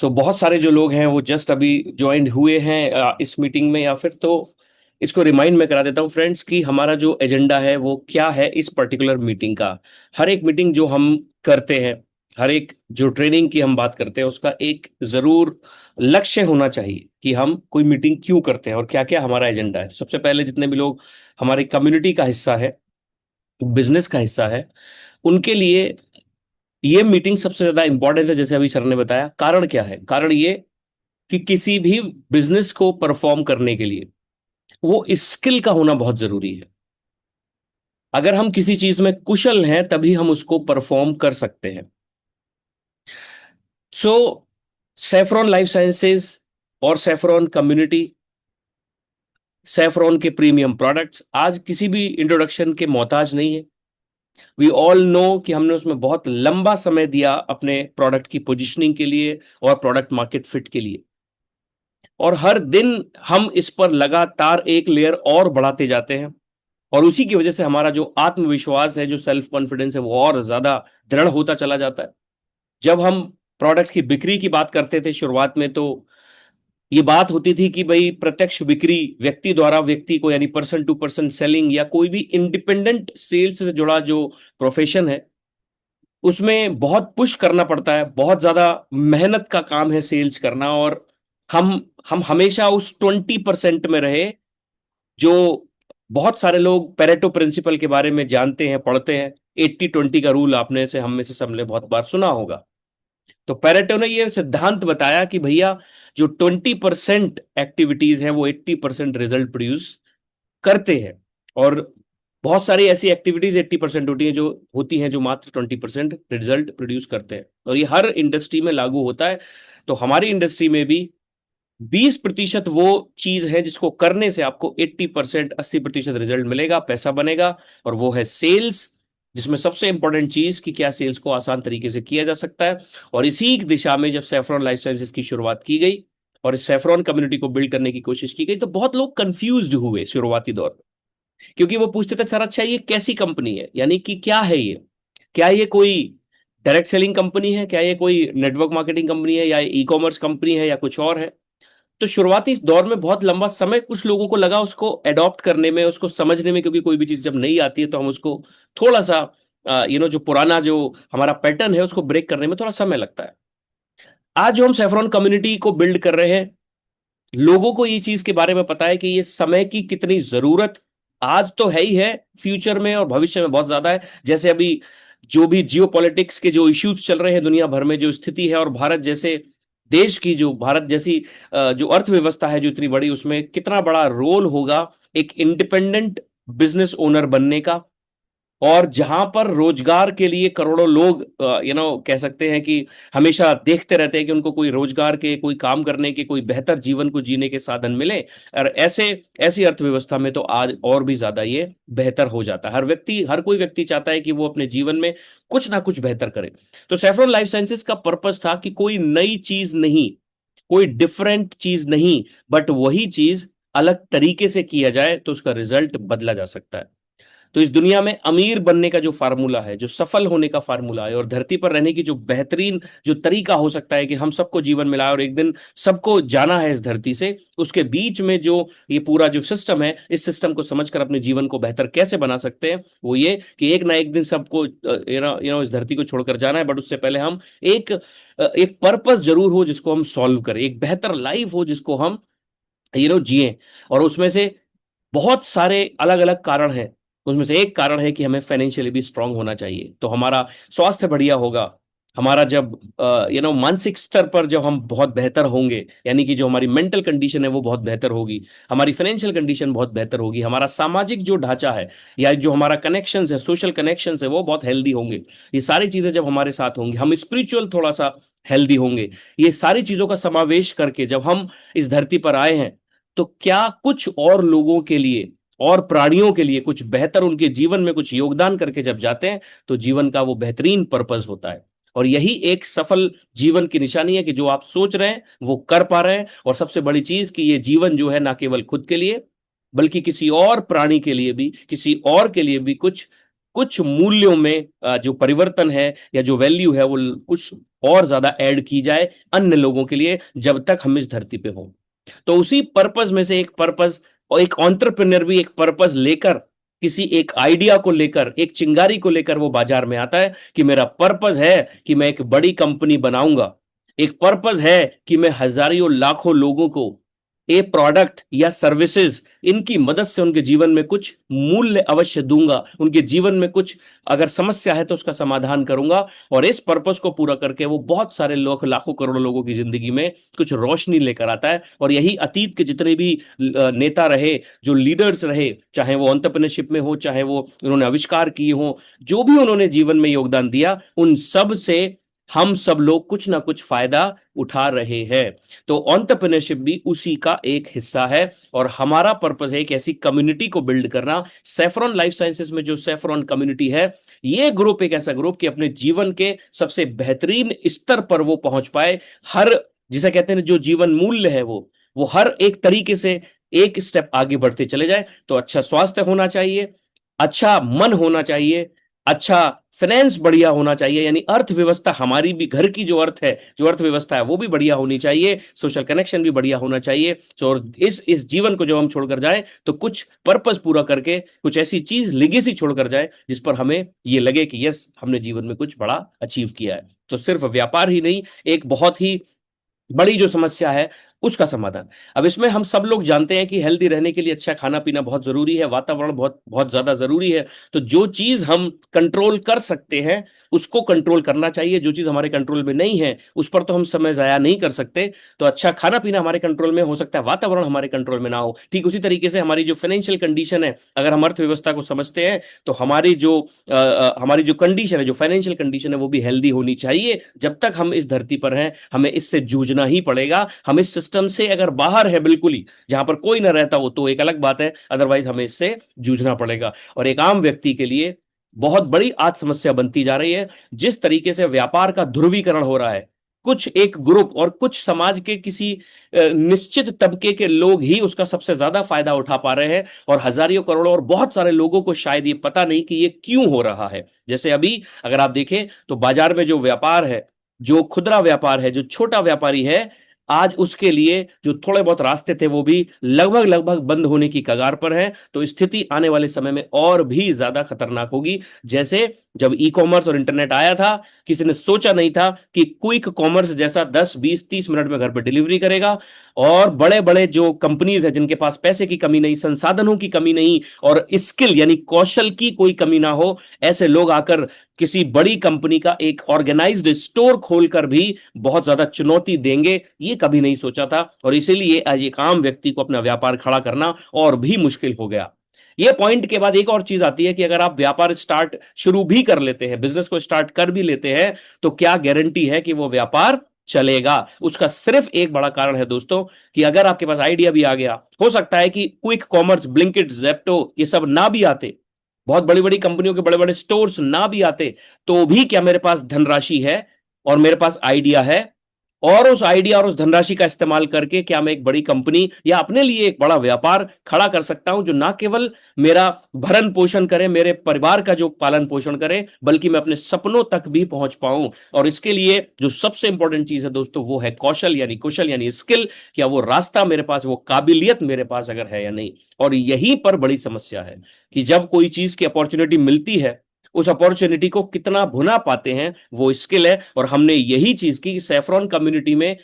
बहुत सारे जो लोग हैं वो जस्ट अभी ज्वाइन हुए हैं इस मीटिंग में, या फिर तो इसको रिमाइंड मैं करा देता हूँ फ्रेंड्स कि हमारा जो एजेंडा है वो क्या है इस पर्टिकुलर मीटिंग का। हर एक मीटिंग जो हम करते हैं, हर एक जो ट्रेनिंग की हम बात करते हैं, उसका एक जरूर लक्ष्य होना चाहिए कि हम कोई मीटिंग क्यों करते हैं और क्या क्या हमारा एजेंडा है। सबसे पहले जितने भी लोग हमारी कम्युनिटी का हिस्सा है, बिजनेस का हिस्सा है, उनके लिए ये मीटिंग सबसे ज्यादा इंपॉर्टेंट है। जैसे अभी सर ने बताया, कारण क्या है? कारण ये कि किसी भी बिजनेस को परफॉर्म करने के लिए वो स्किल का होना बहुत जरूरी है। अगर हम किसी चीज में कुशल हैं तभी हम उसको परफॉर्म कर सकते हैं। सो सेफ्रॉन लाइफ साइंसेज और सेफ्रॉन कम्युनिटी, सेफ्रॉन के प्रीमियम प्रोडक्ट्स आज किसी भी इंट्रोडक्शन के मोहताज नहीं है। वी ऑल नो कि हमने उसमें बहुत लंबा समय दिया अपने प्रोडक्ट की पोजीशनिंग के लिए और प्रोडक्ट मार्केट फिट के लिए, और हर दिन हम इस पर लगातार एक लेयर और बढ़ाते जाते हैं। और उसी की वजह से हमारा जो आत्मविश्वास है, जो सेल्फ कॉन्फिडेंस है, वो और ज्यादा दृढ़ होता चला जाता है। जब हम प्रोडक्ट की बिक्री की बात करते थे शुरुआत में, तो ये बात होती थी कि भाई प्रत्यक्ष बिक्री व्यक्ति द्वारा व्यक्ति को, यानी पर्सन टू पर्सन सेलिंग, या कोई भी इंडिपेंडेंट सेल्स से जुड़ा जो प्रोफेशन है, उसमें बहुत पुश करना पड़ता है, बहुत ज्यादा मेहनत का काम है सेल्स करना। और हम हम हमेशा उस 20% में रहे जो बहुत सारे लोग पेरेटो प्रिंसिपल के बारे में जानते हैं, पढ़ते हैं। 80-20 का रूल आपने से हम में से सबने बहुत बार सुना होगा। तो पेरेटो ने यह सिद्धांत बताया कि भैया जो 20% एक्टिविटीज है वो 80% रिजल्ट प्रोड्यूस करते हैं। और बहुत सारी ऐसी एक्टिविटीज 80% होती हैं जो मात्र 20% रिजल्ट प्रोड्यूस करते हैं, और ये हर इंडस्ट्री में लागू होता है। तो हमारी इंडस्ट्री में भी 20% वो चीज है जिसको करने से आपको 80%, 80% रिजल्ट मिलेगा, पैसा बनेगा, और वो है सेल्स। जिसमें सबसे इंपॉर्टेंट चीज कि क्या सेल्स को आसान तरीके से किया जा सकता है। और इसी दिशा में जब सैफरॉन लाइफ साइंसेज की शुरुआत की गई और इस सैफरॉन कम्युनिटी को बिल्ड करने की कोशिश की गई, तो बहुत लोग कंफ्यूज्ड हुए शुरुआती दौर में। क्योंकि वो पूछते थे, सर अच्छा ये कैसी कंपनी है, यानी कि क्या है ये? क्या ये कोई डायरेक्ट सेलिंग कंपनी है? क्या ये कोई नेटवर्क मार्केटिंग कंपनी है, या ई कॉमर्स कंपनी है, या कुछ और है? तो शुरुआती दौर में बहुत लंबा समय कुछ लोगों को लगा उसको अडॉप्ट करने में, उसको समझने में, क्योंकि कोई भी चीज जब नई आती है तो हम उसको थोड़ा सा जो पुराना जो हमारा पैटर्न है उसको ब्रेक करने में थोड़ा समय लगता है। आज जो हम सेफ्रॉन कम्युनिटी को बिल्ड कर रहे हैं, लोगों को ये चीज के बारे में पता है कि ये समय की कितनी जरूरत आज तो है ही है, फ्यूचर में और भविष्य में बहुत ज्यादा है। जैसे अभी जो भी जियो पॉलिटिक्स के जो इश्यूज चल रहे हैं दुनिया भर में, जो स्थिति है, और भारत जैसे देश की, जो भारत जैसी जो अर्थव्यवस्था है जो इतनी बड़ी, उसमें कितना बड़ा रोल होगा एक इंडिपेंडेंट बिजनेस ओनर बनने का। और जहां पर रोजगार के लिए करोड़ों लोग कह सकते हैं कि हमेशा देखते रहते हैं कि उनको कोई रोजगार के, कोई काम करने के, कोई बेहतर जीवन को जीने के साधन मिले। और ऐसे ऐसी अर्थव्यवस्था में तो आज और भी ज्यादा ये बेहतर हो जाता है। हर कोई व्यक्ति चाहता है कि वो अपने जीवन में कुछ ना कुछ बेहतर करे। तो सैफरॉन लाइफ साइंसेज का पर्पस था कि कोई नई चीज नहीं, कोई डिफरेंट चीज नहीं, बट वही चीज अलग तरीके से किया जाए तो उसका रिजल्ट बदला जा सकता है। तो इस दुनिया में अमीर बनने का जो फार्मूला है, जो सफल होने का फार्मूला है, और धरती पर रहने की जो बेहतरीन जो तरीका हो सकता है कि हम सबको जीवन मिला और एक दिन सबको जाना है इस धरती से, उसके बीच में जो ये पूरा जो सिस्टम है, इस सिस्टम को समझकर अपने जीवन को बेहतर कैसे बना सकते हैं, वो ये कि एक ना एक दिन सबको इस धरती को छोड़कर जाना है। बट उससे पहले हम एक पर्पस जरूर हो जिसको हम सॉल्व करें, एक बेहतर लाइफ हो जिसको हम जिए। और उसमें से बहुत सारे अलग अलग कारण हैं। उसमें से एक कारण है कि हमें फाइनेंशियली भी स्ट्रांग होना चाहिए, तो हमारा स्वास्थ्य बढ़िया होगा। हमारा जब मानसिक स्तर पर जब हम बहुत बेहतर होंगे, यानी कि जो हमारी मेंटल कंडीशन है वो बहुत बेहतर होगी, हमारी फाइनेंशियल कंडीशन बहुत बेहतर होगी, हमारा सामाजिक जो ढांचा है या जो हमारा कनेक्शंस है, सोशल कनेक्शंस है, वो बहुत हेल्दी होंगे। ये सारी चीजें जब हमारे साथ होंगी, हम स्पिरिचुअल थोड़ा सा हेल्दी होंगे। ये सारी चीजों का समावेश करके जब हम इस धरती पर आए हैं, तो क्या कुछ और लोगों के लिए और प्राणियों के लिए कुछ बेहतर, उनके जीवन में कुछ योगदान करके जब जाते हैं, तो जीवन का वो बेहतरीन पर्पस होता है। और यही एक सफल जीवन की निशानी है कि जो आप सोच रहे हैं वो कर पा रहे हैं। और सबसे बड़ी चीज कि ये जीवन जो है ना केवल खुद के लिए, बल्कि किसी और प्राणी के लिए भी, किसी और के लिए भी कुछ कुछ मूल्यों में जो परिवर्तन है या जो वैल्यू है वो कुछ और ज्यादा ऐड की जाए अन्य लोगों के लिए, जब तक हम इस धरती पे हो। तो उसी पर्पस में से एक पर्पस, और एक एंटरप्रेन्योर भी एक पर्पस लेकर, किसी एक आइडिया को लेकर, एक चिंगारी को लेकर वो बाजार में आता है कि मेरा पर्पस है कि मैं एक बड़ी कंपनी बनाऊंगा, एक पर्पस है कि मैं हजारों लाखों लोगों को ए प्रोडक्ट या सर्विसेज, इनकी मदद से उनके जीवन में कुछ मूल्य अवश्य दूंगा, उनके जीवन में कुछ अगर समस्या है तो उसका समाधान करूंगा। और इस पर्पस को पूरा करके वो बहुत सारे लोग, लाखों करोड़ों लोगों की जिंदगी में कुछ रोशनी लेकर आता है। और यही अतीत के जितने भी नेता रहे, जो लीडर्स रहे, चाहे वो एंटरप्रेन्योरशिप में हो, चाहे वो उन्होंने आविष्कार किए हो, जो भी उन्होंने जीवन में योगदान दिया, उन सब से हम सब लोग कुछ ना कुछ फायदा उठा रहे हैं। तो एंटरप्रेन्योरशिप भी उसी का एक हिस्सा है। और हमारा पर्पस है एक ऐसी कम्युनिटी को बिल्ड करना। सैफरॉन लाइफ साइंसेज में जो सैफरॉन कम्युनिटी है, ये ग्रुप एक ऐसा ग्रुप कि अपने जीवन के सबसे बेहतरीन स्तर पर वो पहुंच पाए। हर, जिसे कहते हैं जो जीवन मूल्य है, वो हर एक तरीके से एक स्टेप आगे बढ़ते चले जाए। तो अच्छा स्वास्थ्य होना चाहिए, अच्छा मन होना चाहिए, अच्छा फाइनेंस बढ़िया होना चाहिए, यानी अर्थव्यवस्था हमारी भी, घर की जो अर्थ है, जो अर्थव्यवस्था है वो भी बढ़िया होनी चाहिए, सोशल कनेक्शन भी बढ़िया होना चाहिए। और इस जीवन को जब हम छोड़कर जाएं तो कुछ पर्पस पूरा करके कुछ ऐसी चीज लेगेसी छोड़कर जाए जिस पर हमें ये लगे कि यस, हमने जीवन में कुछ बड़ा अचीव किया है। तो सिर्फ व्यापार ही नहीं, एक बहुत ही बड़ी जो समस्या है उसका समाधान। अब इसमें हम सब लोग जानते हैं कि हेल्दी रहने के लिए अच्छा खाना पीना बहुत जरूरी है, वातावरण बहुत बहुत ज्यादा जरूरी है। तो जो चीज हम कंट्रोल कर सकते हैं उसको कंट्रोल करना चाहिए, जो चीज हमारे कंट्रोल में नहीं है उस पर तो हम समय जाया नहीं कर सकते। तो अच्छा खाना पीना हमारे कंट्रोल में हो सकता है, वातावरण हमारे कंट्रोल में ना हो। ठीक उसी तरीके से हमारी जो फाइनेंशियल कंडीशन है, अगर हम अर्थव्यवस्था को समझते हैं तो हमारी जो कंडीशन है, जो फाइनेंशियल कंडीशन है, वो भी हेल्दी होनी चाहिए। जब तक हम इस धरती पर हैं हमें इससे जूझना ही पड़ेगा। हम इस सिस्टम से अगर बाहर है बिल्कुल ही, जहां पर कोई ना रहता हो, तो एक अलग बात है, अदरवाइज हमें इससे जूझना पड़ेगा। और एक आम व्यक्ति के लिए बहुत बड़ी आज समस्या बनती जा रही है जिस तरीके से व्यापार का ध्रुवीकरण हो रहा है। कुछ एक ग्रुप और कुछ समाज के किसी निश्चित तबके के लोग ही उसका सबसे ज्यादा फायदा उठा पा रहे हैं, और हजारों करोड़ों और बहुत सारे लोगों को शायद ये पता नहीं कि ये क्यों हो रहा है। जैसे अभी अगर आप देखें तो बाजार में जो व्यापार है, जो खुदरा व्यापार है, जो छोटा व्यापारी है, आज उसके लिए जो थोड़े बहुत रास्ते थे वो भी लगभग लगभग बंद होने की कगार पर हैं। तो स्थिति आने वाले समय में और भी ज्यादा खतरनाक होगी। जैसे जब ई कॉमर्स और इंटरनेट आया था, किसी ने सोचा नहीं था कि क्विक कॉमर्स जैसा 10 20 30 मिनट में घर पर डिलीवरी करेगा। और बड़े बड़े जो कंपनीज है जिनके पास पैसे की कमी नहीं, संसाधनों की कमी नहीं, और स्किल यानी कौशल की कोई कमी ना हो, ऐसे लोग आकर किसी बड़ी कंपनी का एक ऑर्गेनाइज्ड स्टोर खोलकर भी बहुत ज्यादा चुनौती देंगे, ये कभी नहीं सोचा था। और इसीलिए आज एक आम व्यक्ति को अपना व्यापार खड़ा करना और भी मुश्किल हो गया। ये पॉइंट के बाद एक और चीज आती है कि अगर आप व्यापार शुरू भी कर लेते हैं, बिजनेस को स्टार्ट कर भी लेते हैं, तो क्या गारंटी है कि वो व्यापार चलेगा? उसका सिर्फ एक बड़ा कारण है दोस्तों, कि अगर आपके पास आइडिया भी आ गया, हो सकता है कि क्विक कॉमर्स, ब्लिंकिट, जेप्टो ये सब ना भी आते, बहुत बड़ी बड़ी कंपनियों के बड़े बड़े स्टोर्स ना भी आते, तो भी क्या मेरे पास धनराशि है और मेरे पास आइडिया है, और उस आइडिया और उस धनराशि का इस्तेमाल करके क्या मैं एक बड़ी कंपनी या अपने लिए एक बड़ा व्यापार खड़ा कर सकता हूं, जो ना केवल मेरा भरण पोषण करे, मेरे परिवार का जो पालन पोषण करे, बल्कि मैं अपने सपनों तक भी पहुंच पाऊं। और इसके लिए जो सबसे इंपॉर्टेंट चीज है दोस्तों, वो है कौशल यानी कुशल यानी स्किल। क्या वो रास्ता मेरे पास, वो काबिलियत मेरे पास अगर है या नहीं। और यहीं पर बड़ी समस्या है कि जब कोई चीज की अपॉर्चुनिटी मिलती है, उस अपॉर्चुनिटी को कितना भुना पाते हैं, वो स्किल है। और हमने यही चीज की सैफरॉन कम्युनिटी में,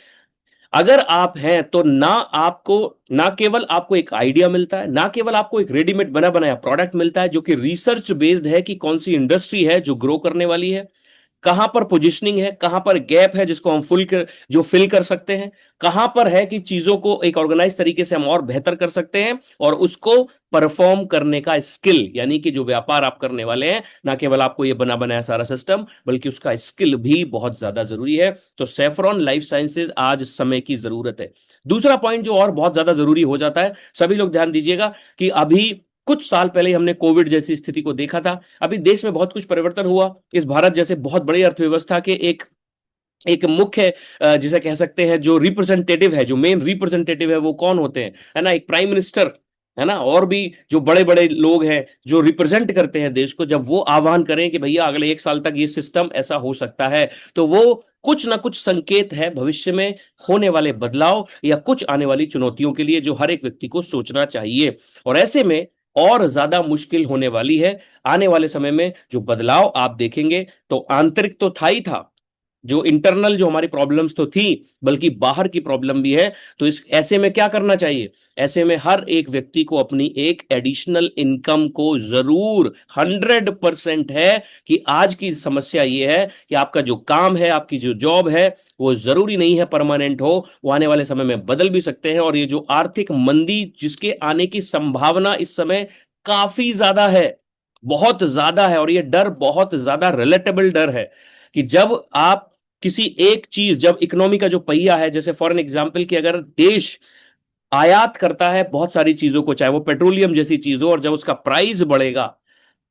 अगर आप हैं तो ना आपको, ना केवल आपको एक आइडिया मिलता है, ना केवल आपको एक रेडीमेड बना बनाया प्रोडक्ट मिलता है जो कि रिसर्च बेस्ड है कि कौन सी इंडस्ट्री है जो ग्रो करने वाली है, कहां पर पोजीशनिंग है, कहां पर गैप है जिसको हम फिल कर सकते हैं, कहां पर है कि चीजों को एक ऑर्गेनाइज तरीके से हम और बेहतर कर सकते हैं, और उसको परफॉर्म करने का स्किल, यानी कि जो व्यापार आप करने वाले हैं, ना केवल आपको ये बना बनाया सारा सिस्टम, बल्कि उसका स्किल भी बहुत ज्यादा जरूरी है। तो सैफरॉन लाइफ साइंसेज आज समय की जरूरत है। दूसरा पॉइंट जो और बहुत ज्यादा जरूरी हो जाता है, सभी लोग ध्यान दीजिएगा कि अभी कुछ साल पहले हमने कोविड जैसी स्थिति को देखा था। अभी देश में बहुत कुछ परिवर्तन हुआ। इस भारत जैसे बहुत बड़ी अर्थव्यवस्था के एक एक मुख्य, जिसे कह सकते हैं जो रिप्रेजेंटेटिव है, जो मेन रिप्रेजेंटेटिव है, वो कौन होते हैं, है ना? एक प्राइम मिनिस्टर है ना, और भी जो बड़े बड़े लोग हैं जो रिप्रेजेंट करते हैं देश को, जब वो आह्वान करें कि भैया अगले 1 साल तक ये सिस्टम ऐसा हो सकता है, तो वो कुछ ना कुछ संकेत है भविष्य में होने वाले बदलाव या कुछ आने वाली चुनौतियों के लिए, जो हर एक व्यक्ति को सोचना चाहिए। और ऐसे में और ज्यादा मुश्किल होने वाली है आने वाले समय में। जो बदलाव आप देखेंगे तो आंतरिक तो था ही था, जो इंटरनल जो हमारी प्रॉब्लम्स तो थी, बल्कि बाहर की प्रॉब्लम भी है। तो इस ऐसे में क्या करना चाहिए? ऐसे में हर एक व्यक्ति को अपनी एक एडिशनल इनकम को जरूर 100% है कि आज की समस्या ये है कि आपका जो काम है, आपकी जो जॉब है, वो जरूरी नहीं है परमानेंट हो, वो आने वाले समय में बदल भी सकते हैं। और ये जो आर्थिक मंदी जिसके आने की संभावना इस समय काफी ज्यादा है, बहुत ज्यादा है, और ये डर बहुत ज्यादा रिलेटेबल डर है कि जब आप किसी एक चीज, जब इकोनॉमी का जो पहिया है, जैसे फॉर एन एग्जाम्पल कि अगर देश आयात करता है बहुत सारी चीजों को, चाहे वो पेट्रोलियम जैसी चीज हो, और जब उसका प्राइस बढ़ेगा,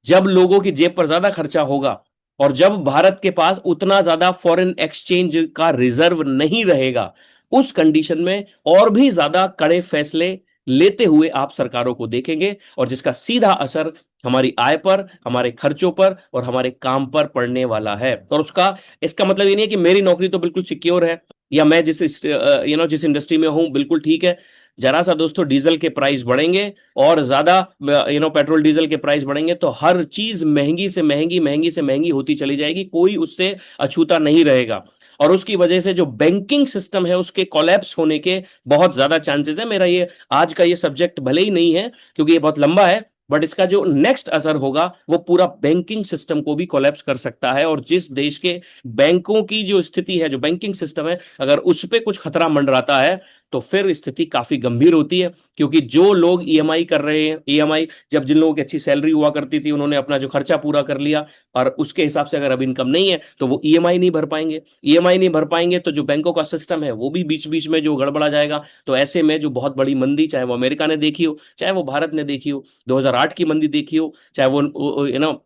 जब लोगों की जेब पर ज्यादा खर्चा होगा, और जब भारत के पास उतना ज्यादा फॉरेन एक्सचेंज का रिजर्व नहीं रहेगा, उस कंडीशन में और भी ज्यादा कड़े फैसले लेते हुए आप सरकारों को देखेंगे, और जिसका सीधा असर हमारी आय पर, हमारे खर्चों पर और हमारे काम पर पड़ने वाला है। और उसका इसका मतलब ये नहीं है कि मेरी नौकरी तो बिल्कुल सिक्योर है, या मैं जिस इंडस्ट्री में हूं बिल्कुल ठीक है। जरा सा दोस्तों डीजल के प्राइस बढ़ेंगे और ज्यादा पेट्रोल डीजल के प्राइस बढ़ेंगे, तो हर चीज महंगी से महंगी, महंगी से महंगी होती चली जाएगी, कोई उससे अछूता नहीं रहेगा। और उसकी वजह से जो बैंकिंग सिस्टम है उसके कोलैप्स होने के बहुत ज्यादा चांसेस है। मेरा ये आज का ये सब्जेक्ट भले ही नहीं है क्योंकि ये बहुत लंबा है, बट इसका जो नेक्स्ट असर होगा वो पूरा बैंकिंग सिस्टम को भी कोलैप्स कर सकता है। और जिस देश के बैंकों की जो स्थिति है, जो बैंकिंग सिस्टम है, अगर उस पर कुछ खतरा मंडराता है तो फिर स्थिति काफी गंभीर होती है। क्योंकि जो लोग ईएमआई कर रहे हैं, ईएमआई, जब जिन लोगों की अच्छी सैलरी हुआ करती थी उन्होंने अपना जो खर्चा पूरा कर लिया, और उसके हिसाब से अगर अब इनकम नहीं है तो वो ईएमआई नहीं भर पाएंगे। ईएमआई नहीं भर पाएंगे तो जो बैंकों का सिस्टम है वो भी बीच बीच में जो गड़बड़ा जाएगा। तो ऐसे में जो बहुत बड़ी मंदी, चाहे वो अमेरिका ने देखी हो, चाहे वो भारत ने देखी हो, 2008 की मंदी देखी हो, चाहे वो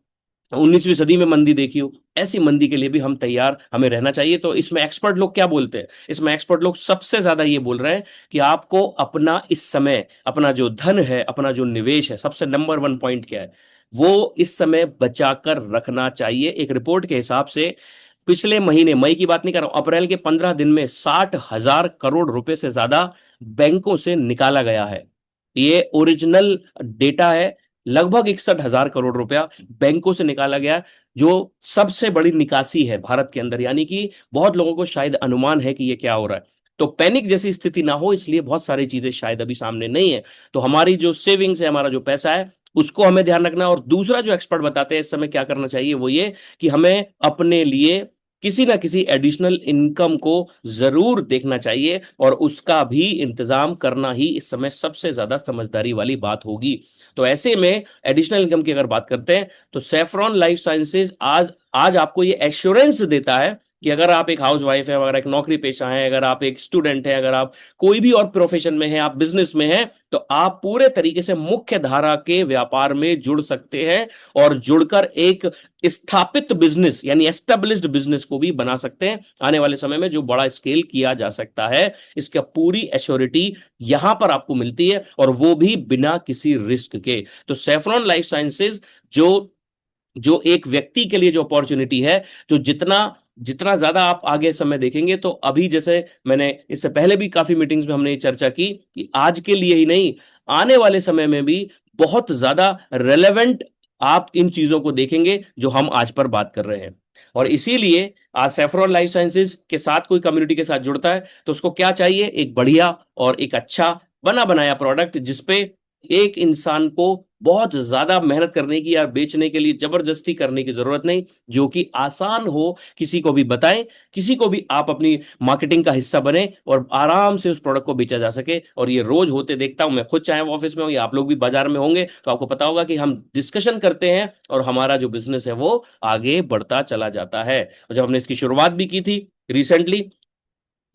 19वीं सदी में मंदी देखी हो, ऐसी मंदी के लिए भी हम तैयार हमें रहना चाहिए। तो इसमें एक्सपर्ट लोग क्या बोलते हैं? इसमें एक्सपर्ट लोग सबसे ज्यादा ये बोल रहे हैं कि आपको अपना इस समय अपना जो धन है, अपना जो निवेश है, सबसे नंबर 1 पॉइंट क्या है? वो इस समय बचाकर रखना चाहिए। एक रिपोर्ट के हिसाब से पिछले महीने, मई की बात नहीं कर रहा हूं, अप्रैल के 15 दिन में 60,000 करोड़ रुपए से ज्यादा बैंकों से निकाला गया है। ये ओरिजिनल डेटा है। लगभग 61,000 करोड़ रुपया बैंकों से निकाला गया, जो सबसे बड़ी निकासी है भारत के अंदर। यानी कि बहुत लोगों को शायद अनुमान है कि ये क्या हो रहा है। तो पैनिक जैसी स्थिति ना हो, इसलिए बहुत सारी चीजें शायद अभी सामने नहीं है। तो हमारी जो सेविंग्स है, हमारा जो पैसा है, उसको हमें ध्यान रखना है। और दूसरा जो एक्सपर्ट बताते हैं इस समय क्या करना चाहिए, वो ये कि हमें अपने लिए किसी ना किसी एडिशनल इनकम को जरूर देखना चाहिए, और उसका भी इंतजाम करना ही इस समय सबसे ज्यादा समझदारी वाली बात होगी। तो ऐसे में एडिशनल इनकम की अगर बात करते हैं तो सेफ्रॉन लाइफ साइंसेज आज आज आपको ये एश्योरेंस देता है कि अगर आप एक हाउस वाइफ है, अगर एक नौकरी पेशा है, अगर आप एक स्टूडेंट है, अगर आप कोई भी और प्रोफेशन में है, आप बिजनेस में हैं, तो आप पूरे तरीके से मुख्य धारा के व्यापार में जुड़ सकते हैं, और जुड़कर एक स्थापित बिजनेस यानी एस्टेब्लिश्ड बिजनेस को भी बना सकते हैं आने वाले समय में, जो बड़ा स्केल किया जा सकता है। इसका पूरी एश्योरिटी यहां पर आपको मिलती है, और वो भी बिना किसी रिस्क के। तो सेफ्रॉन लाइफ साइंसेज जो जो एक व्यक्ति के लिए जो अपॉर्चुनिटी है, जो जितना जितना ज्यादा आप आगे समय देखेंगे, तो अभी जैसे मैंने इससे पहले भी काफी मीटिंग्स में हमने ये चर्चा की कि आज के लिए ही नहीं, आने वाले समय में भी बहुत ज्यादा रेलेवेंट आप इन चीजों को देखेंगे जो हम आज पर बात कर रहे हैं। और इसीलिए आज सेफ्रॉन लाइफ साइंसेज के साथ कोई कम्युनिटी के साथ जुड़ता है तो उसको क्या चाहिए? एक बढ़िया और एक अच्छा बना बनाया प्रोडक्ट, जिसपे एक इंसान को बहुत ज्यादा मेहनत करने की या बेचने के लिए जबरदस्ती करने की जरूरत नहीं, जो कि आसान हो, किसी को भी बताएं, किसी को भी आप अपनी मार्केटिंग का हिस्सा बने, और आराम से उस प्रोडक्ट को बेचा जा सके। और ये रोज होते देखता हूं मैं खुद, चाहे वो ऑफिस में हो या आप लोग भी बाजार में होंगे, तो आपको पता होगा कि हम डिस्कशन करते हैं और हमारा जो बिजनेस है वो आगे बढ़ता चला जाता है। और जब हमने इसकी शुरुआत भी की थी रिसेंटली,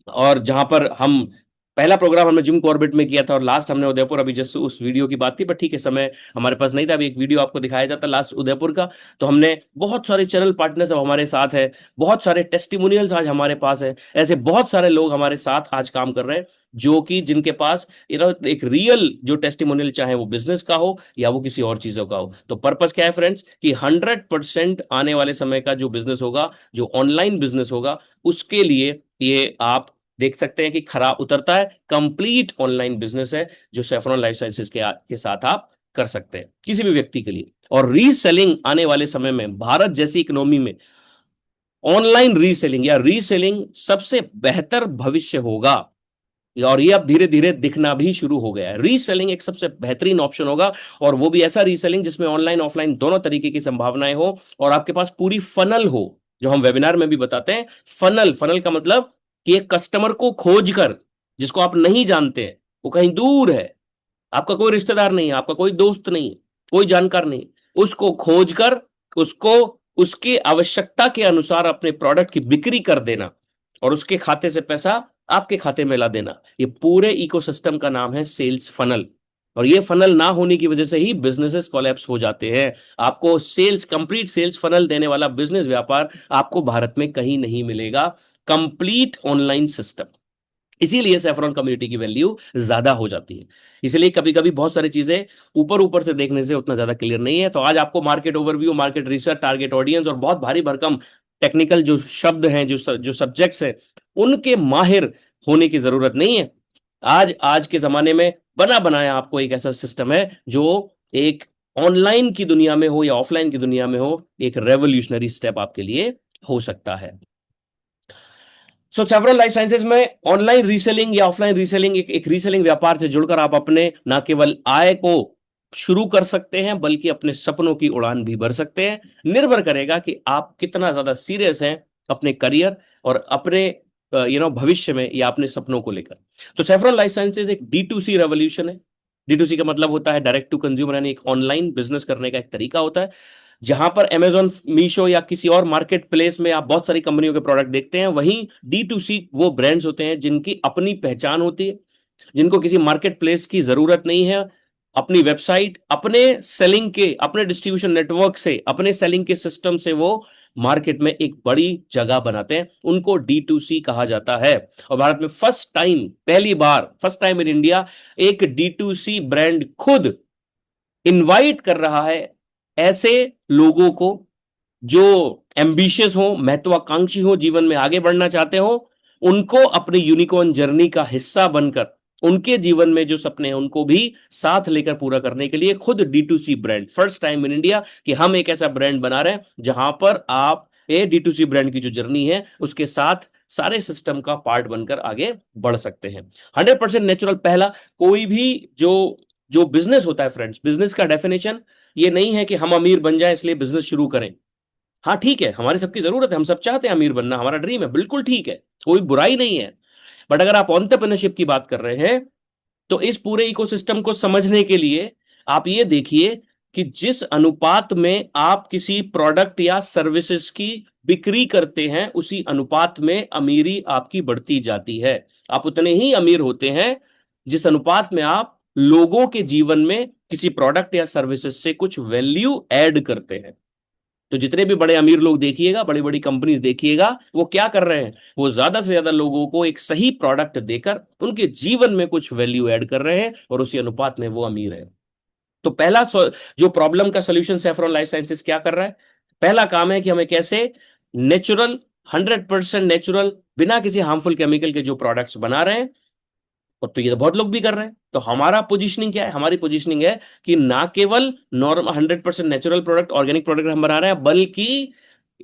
और जहां पर हम पहला प्रोग्राम हमने जिम कॉर्बेट में किया था और लास्ट हमने उदयपुर, अभी जस्ट उस वीडियो की बात थी, पर ठीक है समय हमारे पास नहीं था, अभी एक वीडियो आपको दिखाया जाता लास्ट उदयपुर का। तो हमने बहुत सारे चैनल पार्टनर्स अब हमारे साथ है, बहुत सारे टेस्टिमोनियल्स आज हमारे पास है, ऐसे बहुत सारे लोग हमारे साथ आज काम कर रहे हैं जो कि जिनके पास एक रियल जो टेस्टिमोनियल, चाहे वो बिजनेस का हो या वो किसी और चीजों का हो। तो पर्पस क्या है फ्रेंड्स, कि 100% आने वाले समय का जो बिजनेस होगा, जो ऑनलाइन बिजनेस होगा, उसके लिए ये आप देख सकते हैं कि खरा उतरता है। कंप्लीट ऑनलाइन बिजनेस है जो सेफ्रॉन लाइफ साइंसेज के साथ आप कर सकते हैं किसी भी व्यक्ति के लिए। और रीसेलिंग आने वाले समय में भारत जैसी इकोनॉमी में ऑनलाइन रीसेलिंग या रीसेलिंग सबसे बेहतर भविष्य होगा, और ये अब धीरे धीरे दिखना भी शुरू हो गया है। रीसेलिंग एक सबसे बेहतरीन ऑप्शन होगा, और वो भी ऐसा रीसेलिंग जिसमें ऑनलाइन ऑफलाइन दोनों तरीके की संभावनाएं हो, और आपके पास पूरी फनल हो, जो हम वेबिनार में भी बताते हैं। फनल, फनल का मतलब कि एक कस्टमर को खोजकर, जिसको आप नहीं जानते हैं, वो कहीं दूर है, आपका कोई रिश्तेदार नहीं है, आपका कोई दोस्त नहीं है, कोई जानकार नहीं, उसको खोजकर उसको उसकी आवश्यकता के अनुसार अपने प्रोडक्ट की बिक्री कर देना और उसके खाते से पैसा आपके खाते में ला देना, ये पूरे इकोसिस्टम का नाम है सेल्स फनल। और ये फनल ना होने की वजह से ही बिजनेसेस कोलैप्स हो जाते हैं। आपको सेल्स, कंप्लीट सेल्स फनल देने वाला बिजनेस व्यापार आपको भारत में कहीं नहीं मिलेगा, कंप्लीट ऑनलाइन सिस्टम। इसीलिए सैफरॉन कम्युनिटी की वैल्यू ज्यादा हो जाती है। इसलिए कभी कभी बहुत सारी चीजें ऊपर ऊपर से देखने से उतना ज्यादा क्लियर नहीं है। तो आज आपको market overview, market research, target audience और बहुत भारी भरकम टेक्निकल जो शब्द हैं, जो सब्जेक्ट्स हैं, उनके माहिर होने की जरूरत नहीं है। आज आज के जमाने में बना बनाया आपको एक ऐसा सिस्टम है जो एक ऑनलाइन की दुनिया में हो या ऑफलाइन की दुनिया में हो, एक रेवोल्यूशनरी स्टेप आपके लिए हो सकता है। सो सेवरल लाइफ साइंसेज में ऑनलाइन रीसेलिंग या ऑफलाइन रीसेलिंग, एक रीसेलिंग व्यापार से जुड़कर आप अपने न केवल आय को शुरू कर सकते हैं, बल्कि अपने सपनों की उड़ान भी भर सकते हैं। निर्भर करेगा कि आप कितना ज्यादा सीरियस हैं अपने करियर और अपने भविष्य में या अपने सपनों को लेकर। तो सेफ्रॉन लाइफ साइंसेज एक D2C रेवोल्यूशन है। D2C का मतलब होता है डायरेक्ट टू कंज्यूमर, यानी एक ऑनलाइन बिजनेस करने का एक तरीका होता है। जहां पर अमेजॉन, मीशो या किसी और मार्केट प्लेस में आप बहुत सारी कंपनियों के प्रोडक्ट देखते हैं, वहीं D2C वो ब्रांड्स होते हैं जिनकी अपनी पहचान होती है, जिनको किसी मार्केट प्लेस की जरूरत नहीं है। अपनी वेबसाइट, अपने सेलिंग के, अपने डिस्ट्रीब्यूशन नेटवर्क से, अपने सेलिंग के सिस्टम से वो मार्केट में एक बड़ी जगह बनाते हैं, उनको D2C कहा जाता है। और भारत में फर्स्ट टाइम, पहली बार, फर्स्ट टाइम इन इंडिया एक D2C ब्रांड खुद इनवाइट कर रहा है ऐसे लोगों को जो एम्बिशियस हो, महत्वाकांक्षी हो, जीवन में आगे बढ़ना चाहते हो, उनको अपनी यूनिकॉर्न जर्नी का हिस्सा बनकर उनके जीवन में जो सपने हैं उनको भी साथ लेकर पूरा करने के लिए खुद D2C brand, first time in India कि हम एक ऐसा ब्रांड बना रहे हैं जहां पर आप ये D2C ब्रांड की जो जर्नी है उसके साथ सारे सिस्टम का पार्ट बनकर आगे बढ़ सकते हैं। 100% नेचुरल। पहला, कोई भी जो जो बिजनेस होता है फ्रेंड्स, बिजनेस का डेफिनेशन ये नहीं है कि हम अमीर बन जाए इसलिए बिजनेस शुरू करें। हाँ ठीक है, हमारी सबकी जरूरत है, हम सब चाहते हैं अमीर बनना, हमारा ड्रीम है, बिल्कुल ठीक है, कोई बुराई नहीं है। बट अगर आप एंटरप्रेन्योरशिप की बात कर रहे हैं तो इस पूरे इकोसिस्टम को समझने के लिए आप ये देखिए कि जिस अनुपात में आप किसी प्रोडक्ट या सर्विसेज की बिक्री करते हैं, उसी अनुपात में अमीरी आपकी बढ़ती जाती है। आप उतने ही अमीर होते हैं जिस अनुपात में आप लोगों के जीवन में किसी प्रोडक्ट या सर्विसेज से कुछ वैल्यू ऐड करते हैं। तो जितने भी बड़े अमीर लोग देखिएगा, बड़ी बड़ी कंपनीज देखिएगा, वो क्या कर रहे हैं, वो ज्यादा से ज्यादा लोगों को एक सही प्रोडक्ट देकर उनके जीवन में कुछ वैल्यू ऐड कर रहे हैं और उसी अनुपात में वो अमीर है। तो पहला जो प्रॉब्लम का सोल्यूशन सैफरॉन लाइफ साइंसेज क्या कर रहा है, पहला काम है कि हमें कैसे नेचुरल, 100% नेचुरल, बिना किसी हार्मफुल केमिकल के जो प्रोडक्ट्स बना रहे हैं, और तो ये तो बहुत लोग भी कर रहे हैं। तो हमारा पोजीशनिंग क्या है, हमारी पोजीशनिंग है कि ना केवल normal 100% natural product, organic product हम बना रहे हैं, बल्कि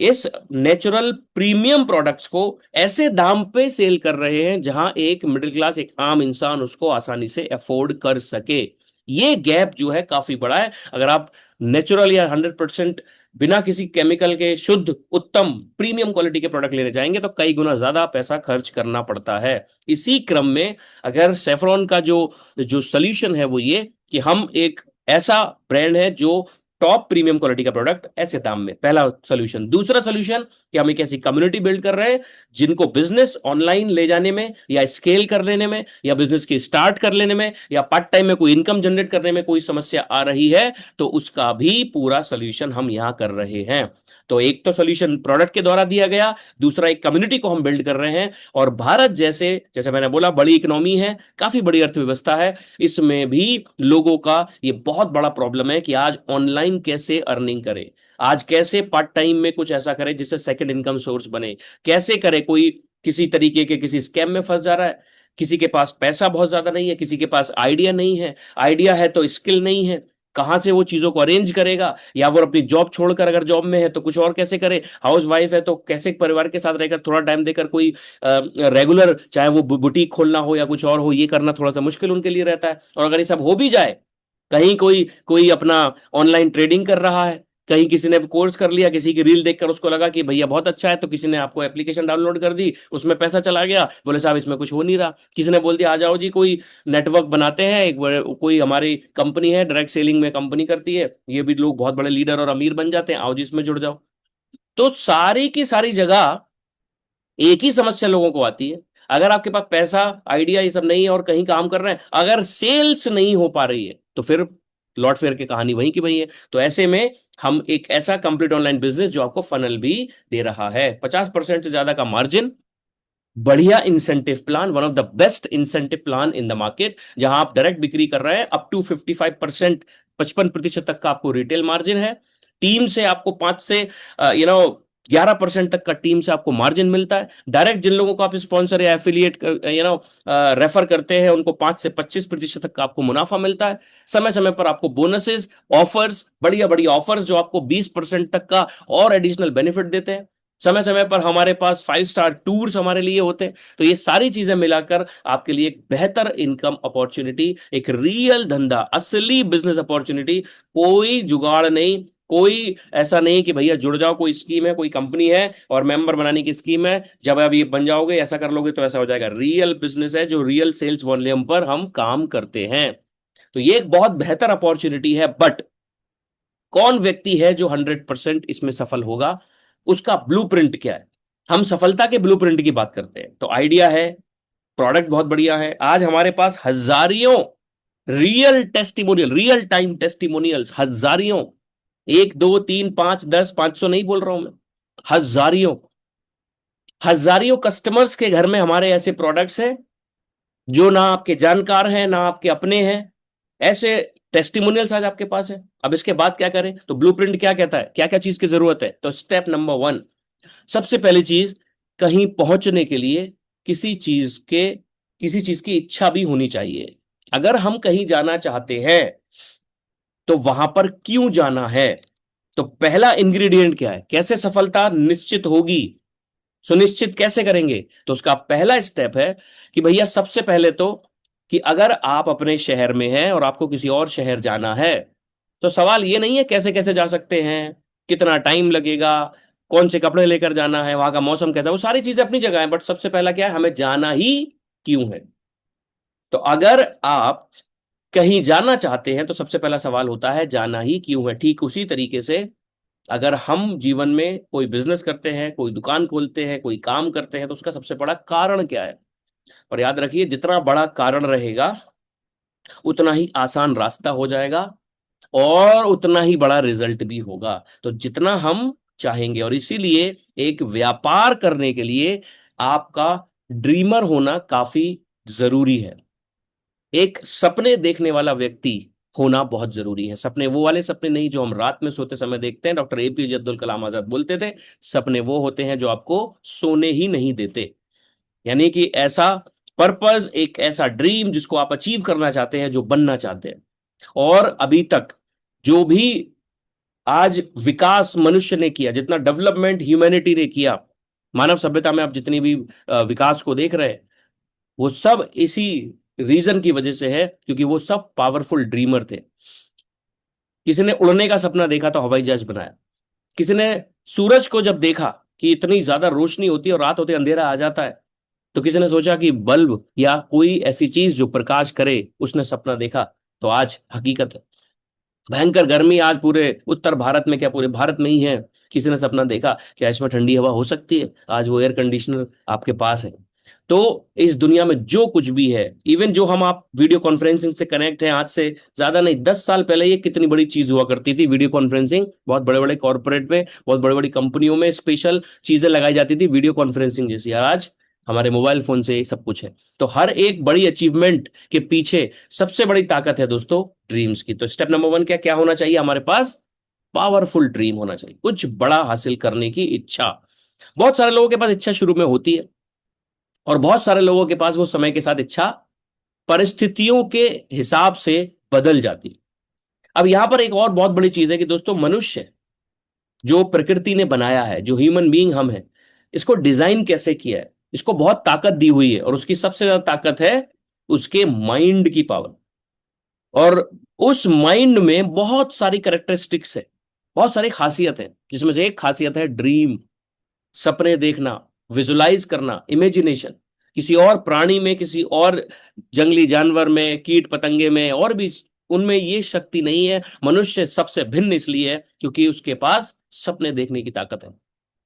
इस नेचुरल प्रीमियम प्रोडक्ट्स को ऐसे दाम पे सेल कर रहे हैं जहां एक मिडिल क्लास, एक आम इंसान उसको आसानी से अफोर्ड कर सके। ये गैप जो है काफी बड़ा है। अगर आप नेचुरल या 100% बिना किसी केमिकल के शुद्ध, उत्तम, प्रीमियम क्वालिटी के प्रोडक्ट लेने जाएंगे तो कई गुना ज्यादा पैसा खर्च करना पड़ता है। इसी क्रम में अगर सेफ्रॉन का जो जो सोल्यूशन है वो ये कि हम एक ऐसा ब्रांड है जो टॉप प्रीमियम क्वालिटी का प्रोडक्ट ऐसे दाम में, पहला सोल्यूशन। दूसरा सोल्यूशन कि हम एक ऐसी कम्युनिटी बिल्ड कर रहे हैं जिनको बिजनेस ऑनलाइन ले जाने में या स्केल कर लेने में या बिजनेस की स्टार्ट कर लेने में या पार्ट टाइम में कोई इनकम जनरेट करने में कोई समस्या आ रही है तो उसका भी पूरा सोल्यूशन हम यहां कर रहे हैं। तो एक तो सोल्यूशन प्रोडक्ट के द्वारा दिया गया, दूसरा एक कम्युनिटी को हम बिल्ड कर रहे हैं। और भारत जैसे, जैसे मैंने बोला, बड़ी इकोनॉमी है, काफी बड़ी अर्थव्यवस्था है, इसमें भी लोगों का ये बहुत बड़ा प्रॉब्लम है कि आज ऑनलाइन कैसे अर्निंग करे, आज कैसे पार्ट टाइम में कुछ ऐसा करे जिससे सेकंड इनकम सोर्स बने, कैसे करे। कोई किसी तरीके के किसी स्कैम में फंस जा रहा है, किसी के पास पैसा बहुत ज्यादा नहीं है, किसी के पास आइडिया नहीं है, आइडिया है तो स्किल नहीं है, कहां से वो चीजों को अरेंज करेगा, या वो अपनी जॉब छोड़कर अगर जॉब में है तो कुछ और कैसे करे, हाउस वाइफ है तो कैसे परिवार के साथ रहकर थोड़ा टाइम देकर कोई रेगुलर, चाहे वो बुटीक खोलना हो या कुछ और हो, ये करना थोड़ा सा मुश्किल उनके लिए रहता है। और अगर ये सब हो भी जाए, कहीं कोई कोई अपना ऑनलाइन ट्रेडिंग कर रहा है, कहीं किसी ने कोर्स कर लिया, किसी की रील देखकर उसको लगा कि भैया बहुत अच्छा है, तो किसी ने आपको एप्लीकेशन डाउनलोड कर दी, उसमें पैसा चला गया, बोले साहब इसमें कुछ हो नहीं रहा। किसी ने बोल दिया आ जाओ जी कोई नेटवर्क बनाते हैं, कोई हमारी कंपनी है डायरेक्ट सेलिंग में कंपनी करती है, ये भी लोग बहुत बड़े लीडर और अमीर बन जाते हैं, आओ जी इसमें जुड़ जाओ। तो सारी की सारी जगह एक ही समस्या लोगों को आती है, अगर आपके पास पैसा, आइडिया, ये सब नहीं है और कहीं काम कर रहे हैं, अगर सेल्स नहीं हो पा रही है तो फिर लॉट फेयर की कहानी वहीं की वहीं है। तो ऐसे में हम एक ऐसा कंप्लीट ऑनलाइन बिजनेस जो आपको फनल भी दे रहा है, 50% से ज्यादा का मार्जिन, बढ़िया incentive plan, one of the best incentive plan in the market, जहां आप डायरेक्ट बिक्री कर रहे हैं, अप टू 55%, 55% तक का आपको रिटेल मार्जिन है। टीम से आपको 5 से 11% तक का टीम से आपको मार्जिन मिलता है। डायरेक्ट जिन लोगों को आप स्पॉन्सर या एफिलिएट रेफर करते हैं उनको 5 से 25% तक का आपको मुनाफा मिलता है। समय समय पर आपको बोनसेस, ऑफर्स, बढ़िया बढ़िया ऑफर्स जो आपको 20% तक का और एडिशनल बेनिफिट देते हैं। समय समय पर हमारे पास 5 स्टार टूर्स हमारे लिए होते हैं। तो ये सारी चीजें मिलाकर आपके लिए एक बेहतर इनकम अपॉर्चुनिटी, एक रियल धंधा, असली बिजनेस अपॉर्चुनिटी, कोई जुगाड़ नहीं, कोई ऐसा नहीं कि भैया जुड़ जाओ, कोई स्कीम है, कोई कंपनी है और मेंबर बनाने की स्कीम है, जब आप ये बन जाओगे, ऐसा कर लोगे तो ऐसा हो जाएगा। रियल बिजनेस है जो रियल सेल्स वॉल्यूम पर हम काम करते हैं। तो ये एक बहुत बेहतर अपॉर्चुनिटी है। बट कौन व्यक्ति है जो 100% इसमें सफल होगा, उसका ब्लूप्रिंट क्या है? हम सफलता के ब्लूप्रिंट की बात करते हैं तो आइडिया है, प्रोडक्ट बहुत बढ़िया है, आज हमारे पास हजारियों real testimonial, real time testimonials, हजारियों, 1 2 3 5 10 500 नहीं बोल रहा हूं मैं, हजारियों, हजारियों कस्टमर्स के घर में हमारे ऐसे प्रोडक्ट्स हैं जो ना आपके जानकार हैं ना आपके अपने हैं, ऐसे टेस्टिमोनियल्स आज आपके पास है। अब इसके बाद क्या करें? तो ब्लूप्रिंट क्या कहता है, क्या क्या चीज की जरूरत है? तो स्टेप नंबर 1, सबसे पहली चीज, कहीं पहुंचने के लिए किसी चीज की इच्छा भी होनी चाहिए। अगर हम कहीं जाना चाहते हैं तो वहां पर क्यों जाना है? तो पहला इंग्रेडिएंट क्या है, कैसे सफलता निश्चित होगी, सुनिश्चित कैसे करेंगे? तो उसका पहला स्टेप है कि भैया सबसे पहले तो, कि अगर आप अपने शहर में हैं और आपको किसी और शहर जाना है, तो सवाल ये नहीं है कैसे कैसे जा सकते हैं, कितना टाइम लगेगा, कौन से कपड़े लेकर जाना है, वहां का मौसम कैसा, वो सारी चीजें अपनी जगह है, बट सबसे पहला क्या है, हमें जाना ही क्यों है। तो अगर आप कहीं जाना चाहते हैं तो सबसे पहला सवाल होता है जाना ही क्यों है। ठीक उसी तरीके से अगर हम जीवन में कोई बिजनेस करते हैं, कोई दुकान खोलते हैं, कोई काम करते हैं, तो उसका सबसे बड़ा कारण क्या है? और याद रखिए, जितना बड़ा कारण रहेगा उतना ही आसान रास्ता हो जाएगा और उतना ही बड़ा रिजल्ट भी होगा। तो जितना हम चाहेंगे, और इसीलिए एक व्यापार करने के लिए आपका ड्रीमर होना काफी जरूरी है। एक सपने देखने वाला व्यक्ति होना बहुत जरूरी है। सपने वो वाले सपने नहीं जो हम रात में सोते समय देखते हैं। डॉक्टर एपीजे अब्दुल कलाम आजाद बोलते थे, सपने वो होते हैं जो आपको सोने ही नहीं देते। यानी कि ऐसा पर्पस, एक ऐसा ड्रीम जिसको आप अचीव करना चाहते हैं, जो बनना चाहते हैं। और अभी तक जो भी आज विकास मनुष्य ने किया, जितना डेवलपमेंट ह्यूमैनिटी ने किया, मानव सभ्यता में आप जितनी भी विकास को देख रहे हैं, वो सब इसी रीजन की वजह से है, क्योंकि वो सब पावरफुल ड्रीमर थे। किसी ने उड़ने का सपना देखा तो हवाई जहाज बनाया। किसी ने सूरज को जब देखा कि इतनी ज्यादा रोशनी होती है और रात होते अंधेरा आ जाता है, तो किसी ने सोचा कि बल्ब या कोई ऐसी चीज जो प्रकाश करे, उसने सपना देखा, तो आज हकीकत है। भयंकर गर्मी आज पूरे उत्तर भारत में, क्या पूरे भारत में ही है। किसी ने सपना देखा क्या इसमें ठंडी हवा हो सकती है? आज वो एयर कंडीशनर आपके पास है। तो इस दुनिया में जो कुछ भी है, इवन जो हम आप वीडियो कॉन्फ्रेंसिंग से कनेक्ट हैं, आज से ज्यादा नहीं 10 साल पहले ये कितनी बड़ी चीज हुआ करती थी वीडियो कॉन्फ्रेंसिंग। बहुत बड़े बड़े कॉर्पोरेट में, बहुत बड़ी बड़ी कंपनियों में स्पेशल चीजें लगाई जाती थी वीडियो कॉन्फ्रेंसिंग जैसी। और आज हमारे मोबाइल फोन से सब कुछ है। तो हर एक बड़ी अचीवमेंट के पीछे सबसे बड़ी ताकत है दोस्तों ड्रीम्स की। तो स्टेप नंबर 1 क्या क्या होना चाहिए हमारे पास? पावरफुल ड्रीम होना चाहिए, कुछ बड़ा हासिल करने की इच्छा। बहुत सारे लोगों के पास इच्छा शुरू में होती है, और बहुत सारे लोगों के पास वो समय के साथ इच्छा परिस्थितियों के हिसाब से बदल जाती है। अब यहां पर एक और बहुत बड़ी चीज है कि दोस्तों, मनुष्य जो प्रकृति ने बनाया है, जो ह्यूमन बीइंग हम है, इसको डिजाइन कैसे किया है, इसको बहुत ताकत दी हुई है। और उसकी सबसे ज्यादा ताकत है उसके माइंड की पावर। और उस माइंड में बहुत सारी करेक्टरिस्टिक्स है, बहुत सारी खासियत है, जिसमें से एक खासियत है ड्रीम, सपने देखना, विजुलाइज करना, इमेजिनेशन। किसी और प्राणी में, किसी और जंगली जानवर में, कीट पतंगे में, और भी उनमें ये शक्ति नहीं है। मनुष्य सबसे भिन्न इसलिए है क्योंकि उसके पास सपने देखने की ताकत है।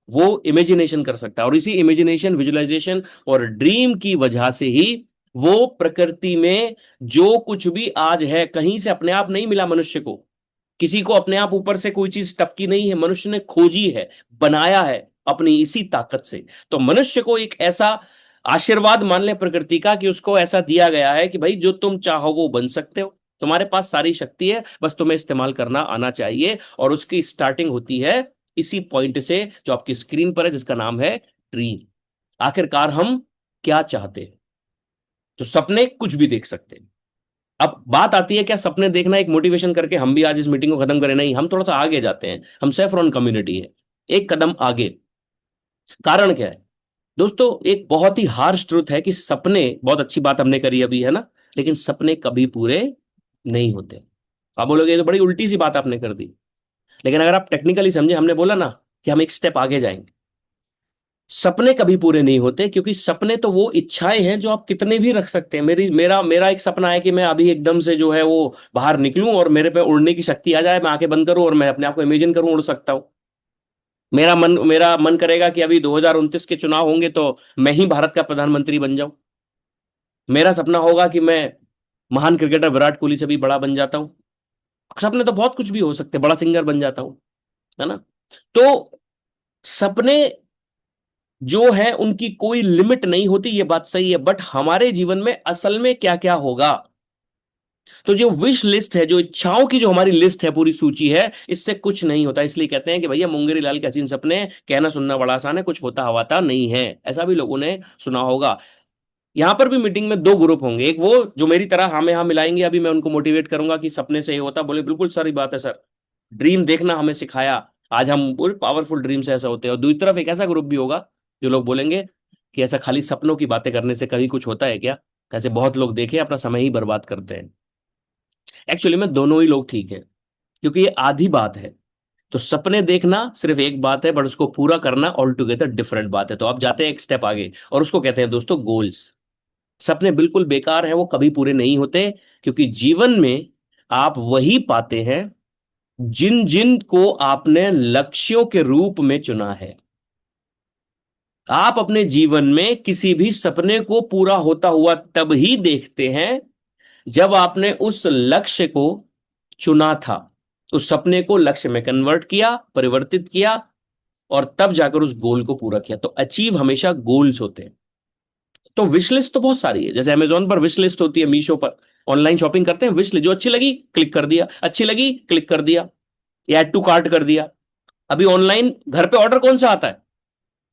वो इमेजिनेशन कर सकता है, और इसी इमेजिनेशन, विजुअलाइजेशन और ड्रीम की वजह से ही वो प्रकृति में जो कुछ भी आज है, कहीं से अपने आप नहीं मिला मनुष्य को। किसी को अपने आप ऊपर से कोई चीज टपकी नहीं है, मनुष्य ने खोजी है, बनाया है अपनी इसी ताकत से। तो मनुष्य को एक ऐसा आशीर्वाद मान ले प्रकृति का कि उसको ऐसा दिया गया है कि भाई जो तुम चाहो वो बन सकते हो। तुम्हारे पास सारी शक्ति है, बस तुम्हें इस्तेमाल करना आना चाहिए। और उसकी स्टार्टिंग होती है इसी पॉइंट से जो आपकी स्क्रीन पर है, जिसका नाम है ड्रीम। आखिरकार हम क्या चाहते हैं? तो सपने कुछ भी देख सकते हैं। अब बात आती है क्या सपने देखना एक मोटिवेशन करके हम भी आज इस मीटिंग को खत्म करें? नहीं, हम थोड़ा सा आगे जाते हैं। हम सेफ्रॉन कम्युनिटी है, एक कदम आगे। कारण क्या है दोस्तों? एक बहुत ही हार्श ट्रुथ है कि सपने, बहुत अच्छी बात हमने करी अभी है ना, लेकिन सपने कभी पूरे नहीं होते। आप बोलोगे ये तो बड़ी उल्टी सी बात आपने कर दी, लेकिन अगर आप टेक्निकली समझे, हमने बोला ना कि हम एक स्टेप आगे जाएंगे। सपने कभी पूरे नहीं होते, क्योंकि सपने तो वो इच्छाएं हैं जो आप कितने भी रख सकते हैं। मेरी मेरा मेरा एक सपना है कि मैं अभी एकदम से जो है वो बाहर निकलूं और मेरे पे उड़ने की शक्ति आ जाए, मैं आंखें बंद करूं और मैं अपने आप को इमेजिन करूं उड़ सकता हूं। मेरा मन करेगा कि अभी 2029 के चुनाव होंगे तो मैं ही भारत का प्रधानमंत्री बन जाऊं। मेरा सपना होगा कि मैं महान क्रिकेटर विराट कोहली से भी बड़ा बन जाता हूं। सपने तो बहुत कुछ भी हो सकते हैं, बड़ा सिंगर बन जाता हूं, है ना। तो सपने जो है उनकी कोई लिमिट नहीं होती, ये बात सही है। बट हमारे जीवन में असल में क्या क्या होगा? तो जो विश लिस्ट है, जो इच्छाओं की जो हमारी लिस्ट है, पूरी सूची है, इससे कुछ नहीं होता। इसलिए कहते हैं कि भैया मुंगेरी लाल के हसीन सपने, कहना सुनना बड़ा आसान है, कुछ होता हवाता नहीं है। ऐसा भी लोगों ने सुना होगा। यहां पर भी मीटिंग में दो ग्रुप होंगे। एक वो जो मेरी तरह हाँ में हाँ मिलाएंगे, अभी मैं उनको मोटिवेट करूंगा कि सपने से ये होता, बोले बिल्कुल सारी बात है सर, ड्रीम देखना हमें सिखाया, आज हम पूरे पावरफुल ड्रीम से ऐसा होते हैं। और दूसरी तरफ एक ऐसा ग्रुप भी होगा जो लोग बोलेंगे कि ऐसा खाली सपनों की बातें करने से कभी कुछ होता है क्या? कैसे बहुत लोग देखे अपना समय ही बर्बाद करते हैं। एक्चुअली में दोनों ही लोग ठीक है, क्योंकि ये आधी बात है। तो सपने देखना सिर्फ एक बात है, बट उसको पूरा करना ऑल टुगेदर डिफरेंट बात है। तो आप जाते हैं एक स्टेप आगे, और उसको कहते हैं दोस्तों गोल्स। सपने बिल्कुल बेकार है, वो कभी पूरे नहीं होते, क्योंकि जीवन में आप वही पाते हैं जिन जिन को आपने लक्ष्यों के रूप में चुना है। आप अपने जीवन में किसी भी सपने को पूरा होता हुआ तब ही देखते हैं जब आपने उस लक्ष्य को चुना था, उस सपने को लक्ष्य में कन्वर्ट किया, परिवर्तित किया, और तब जाकर उस गोल को पूरा किया। तो अचीव हमेशा गोल्स होते हैं। तो विश लिस्ट तो बहुत सारी है, जैसे अमेजोन पर विश लिस्ट होती है, मीशो पर ऑनलाइन शॉपिंग करते हैं, विश लिस्ट जो अच्छी लगी क्लिक कर दिया, अच्छी लगी क्लिक कर दिया, ऐड टू कार्ट कर दिया। अभी ऑनलाइन घर पे ऑर्डर कौन सा आता है?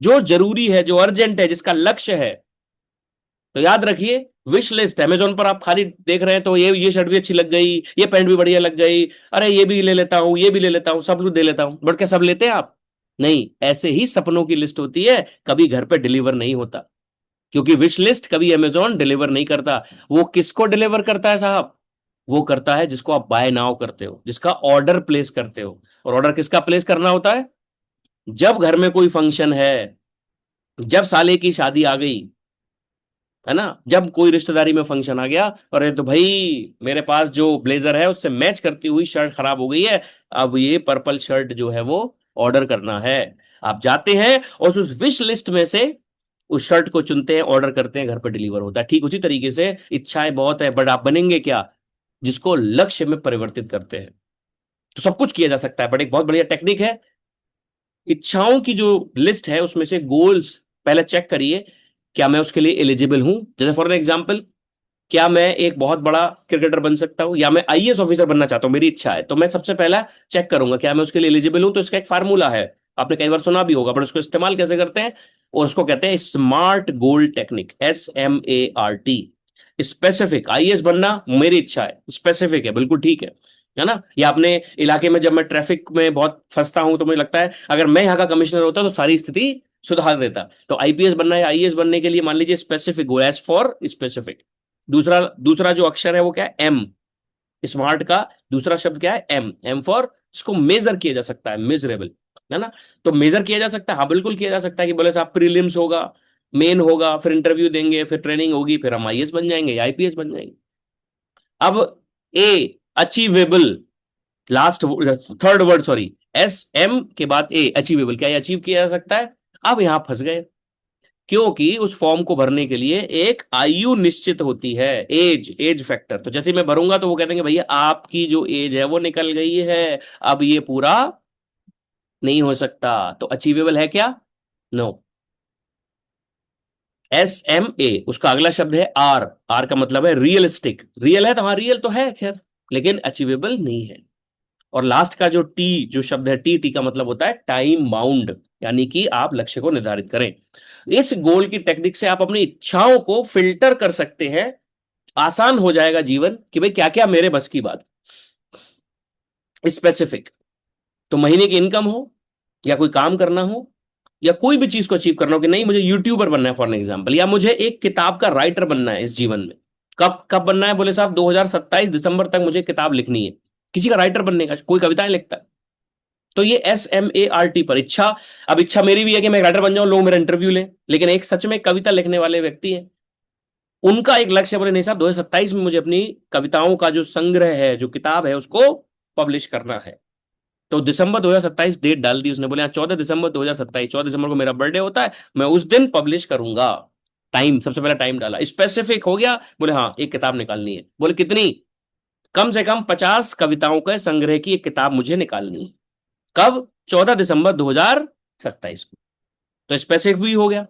जो जरूरी है, जो अर्जेंट है, जिसका लक्ष्य है। तो याद रखिए, विश लिस्ट अमेजोन पर आप खाली देख रहे हैं तो ये शर्ट भी अच्छी लग गई, ये पैंट भी बढ़िया लग गई, अरे ये भी ले लेता हूं, ये भी ले लेता हूं, सब लोग दे लेता हूं। बट क्या सब लेते हैं आप? नहीं, ऐसे ही सपनों की लिस्ट होती है, कभी घर पे डिलीवर नहीं होता, क्योंकि विश लिस्ट कभी अमेजोन डिलीवर नहीं करता। वो किसको डिलीवर करता है साहब? वो करता है जिसको आप बाय नाउ करते हो, जिसका ऑर्डर प्लेस करते हो। और ऑर्डर किसका प्लेस करना होता है? जब घर में कोई फंक्शन है, जब साले की शादी आ गई, है ना। जब कोई रिश्तेदारी में फंक्शन आ गया, अरे तो भाई मेरे पास जो ब्लेजर है उससे मैच करती हुई शर्ट खराब हो गई है, अब ये पर्पल शर्ट जो है वो ऑर्डर करना है। आप जाते हैं और उस विश लिस्ट में से उस शर्ट को चुनते हैं, ऑर्डर करते हैं, घर पर डिलीवर होता है। ठीक उसी तरीके से इच्छाएं बहुत है, बट आप बनेंगे क्या, जिसको लक्ष्य में परिवर्तित करते हैं। तो सब कुछ किया जा सकता है, बट एक बहुत बढ़िया टेक्निक है, इच्छाओं की जो लिस्ट है उसमें से गोल्स पहले चेक करिए, क्या मैं उसके लिए एलिजिबल हूं। जैसे फॉर एग्जाम्पल, क्या मैं एक बहुत बड़ा क्रिकेटर बन सकता हूं, या मैं आईएएस ऑफिसर बनना चाहता हूं, मेरी इच्छा है, तो मैं सबसे पहला चेक करूंगा क्या मैं उसके लिए एलिजिबल हूं। तो इसका एक फार्मूला है, आपने कई बार सुना भी होगा, बट उसको इस्तेमाल कैसे करते हैं, और उसको कहते हैं स्मार्ट गोल टेक्निक, SMART। स्पेसिफिक, आईएएस बनना मेरी इच्छा है, स्पेसिफिक है, बिल्कुल ठीक है ना। या अपने इलाके में जब मैं ट्रैफिक में बहुत फंसता हूं तो मुझे लगता है अगर मैं यहाँ का कमिश्नर होता तो सारी स्थिति सुधार देता। तो आईपीएस बनना है, आईएएस बनने के लिए मान लीजिए specific goal, S for specific. दूसरा दूसरा जो अक्षर है वो क्या है, एम। स्मार्ट का दूसरा शब्द क्या है, एम। एम फॉर, इसको मेजर किया जा सकता है, मेजरेबल, है ना। तो मेजर किया जा सकता है, हाँ बिल्कुल किया जा सकता है कि बोले साहब प्रीलिम्स होगा, मेन होगा, फिर इंटरव्यू देंगे, फिर ट्रेनिंग होगी, फिर हम आईएएस बन जाएंगे या आईपीएस बन जाएंगे। अब A, achievable, last third word sorry, SM के बाद ए, अचीवेबल, क्या ये अचीव किया जा सकता है। अब यहां फंस गए, क्योंकि उस फॉर्म को भरने के लिए एक आयु निश्चित होती है, एज, एज फैक्टर। तो जैसे मैं भरूंगा तो वो कहते हैं भैया आपकी जो एज है वो निकल गई है, अब ये पूरा नहीं हो सकता। तो अचीवेबल है क्या, नो। SMA, उसका अगला शब्द है आर। आर का मतलब है रियलिस्टिक, रियल है तो हाँ रियल तो है खैर, लेकिन अचीवेबल नहीं है। और लास्ट का जो टी, जो शब्द है टी, टी का मतलब होता है टाइम बाउंड, यानी कि आप लक्ष्य को निर्धारित करें। इस गोल की टेक्निक से आप अपनी इच्छाओं को फिल्टर कर सकते हैं, आसान हो जाएगा जीवन कि भाई क्या क्या मेरे बस की बात। स्पेसिफिक, तो महीने की इनकम हो, या कोई काम करना हो, या कोई भी चीज को अचीव करना हो, कि नहीं मुझे यूट्यूबर बनना है फॉर एग्जाम्पल, या मुझे एक किताब का राइटर बनना है इस जीवन में। कब कब बनना है, बोले साहब 2027 दिसंबर तक मुझे किताब लिखनी है, किसी का राइटर बनने का, कोई कविताएं लिखता है। तो ये SMART पर इच्छा। अब इच्छा मेरी भी है कि मैं राइटर बन जाऊं, लोग मेरा इंटरव्यू लें, लेकिन एक सच में कविता लिखने वाले व्यक्ति हैं, उनका एक लक्ष्य, बोले नहीं साहब 2027 में मुझे अपनी कविताओं का जो संग्रह है, जो किताब है, उसको पब्लिश करना है। तो दिसंबर 2027 डेट डाल दी उसने, बोले हाँ 14 दिसंबर 2027, 14 दिसंबर को मेरा बर्थडे होता है, मैं उस दिन पब्लिश करूंगा। टाइम, सबसे पहला टाइम डाला, स्पेसिफिक हो गया, बोले हाँ एक किताब निकालनी है, बोले कितनी, कम से कम 50 कविताओं के संग्रह की एक किताब मुझे निकालनी है। कब, 14 दिसंबर 2027 को। तो स्पेसिफिक भी हो गया।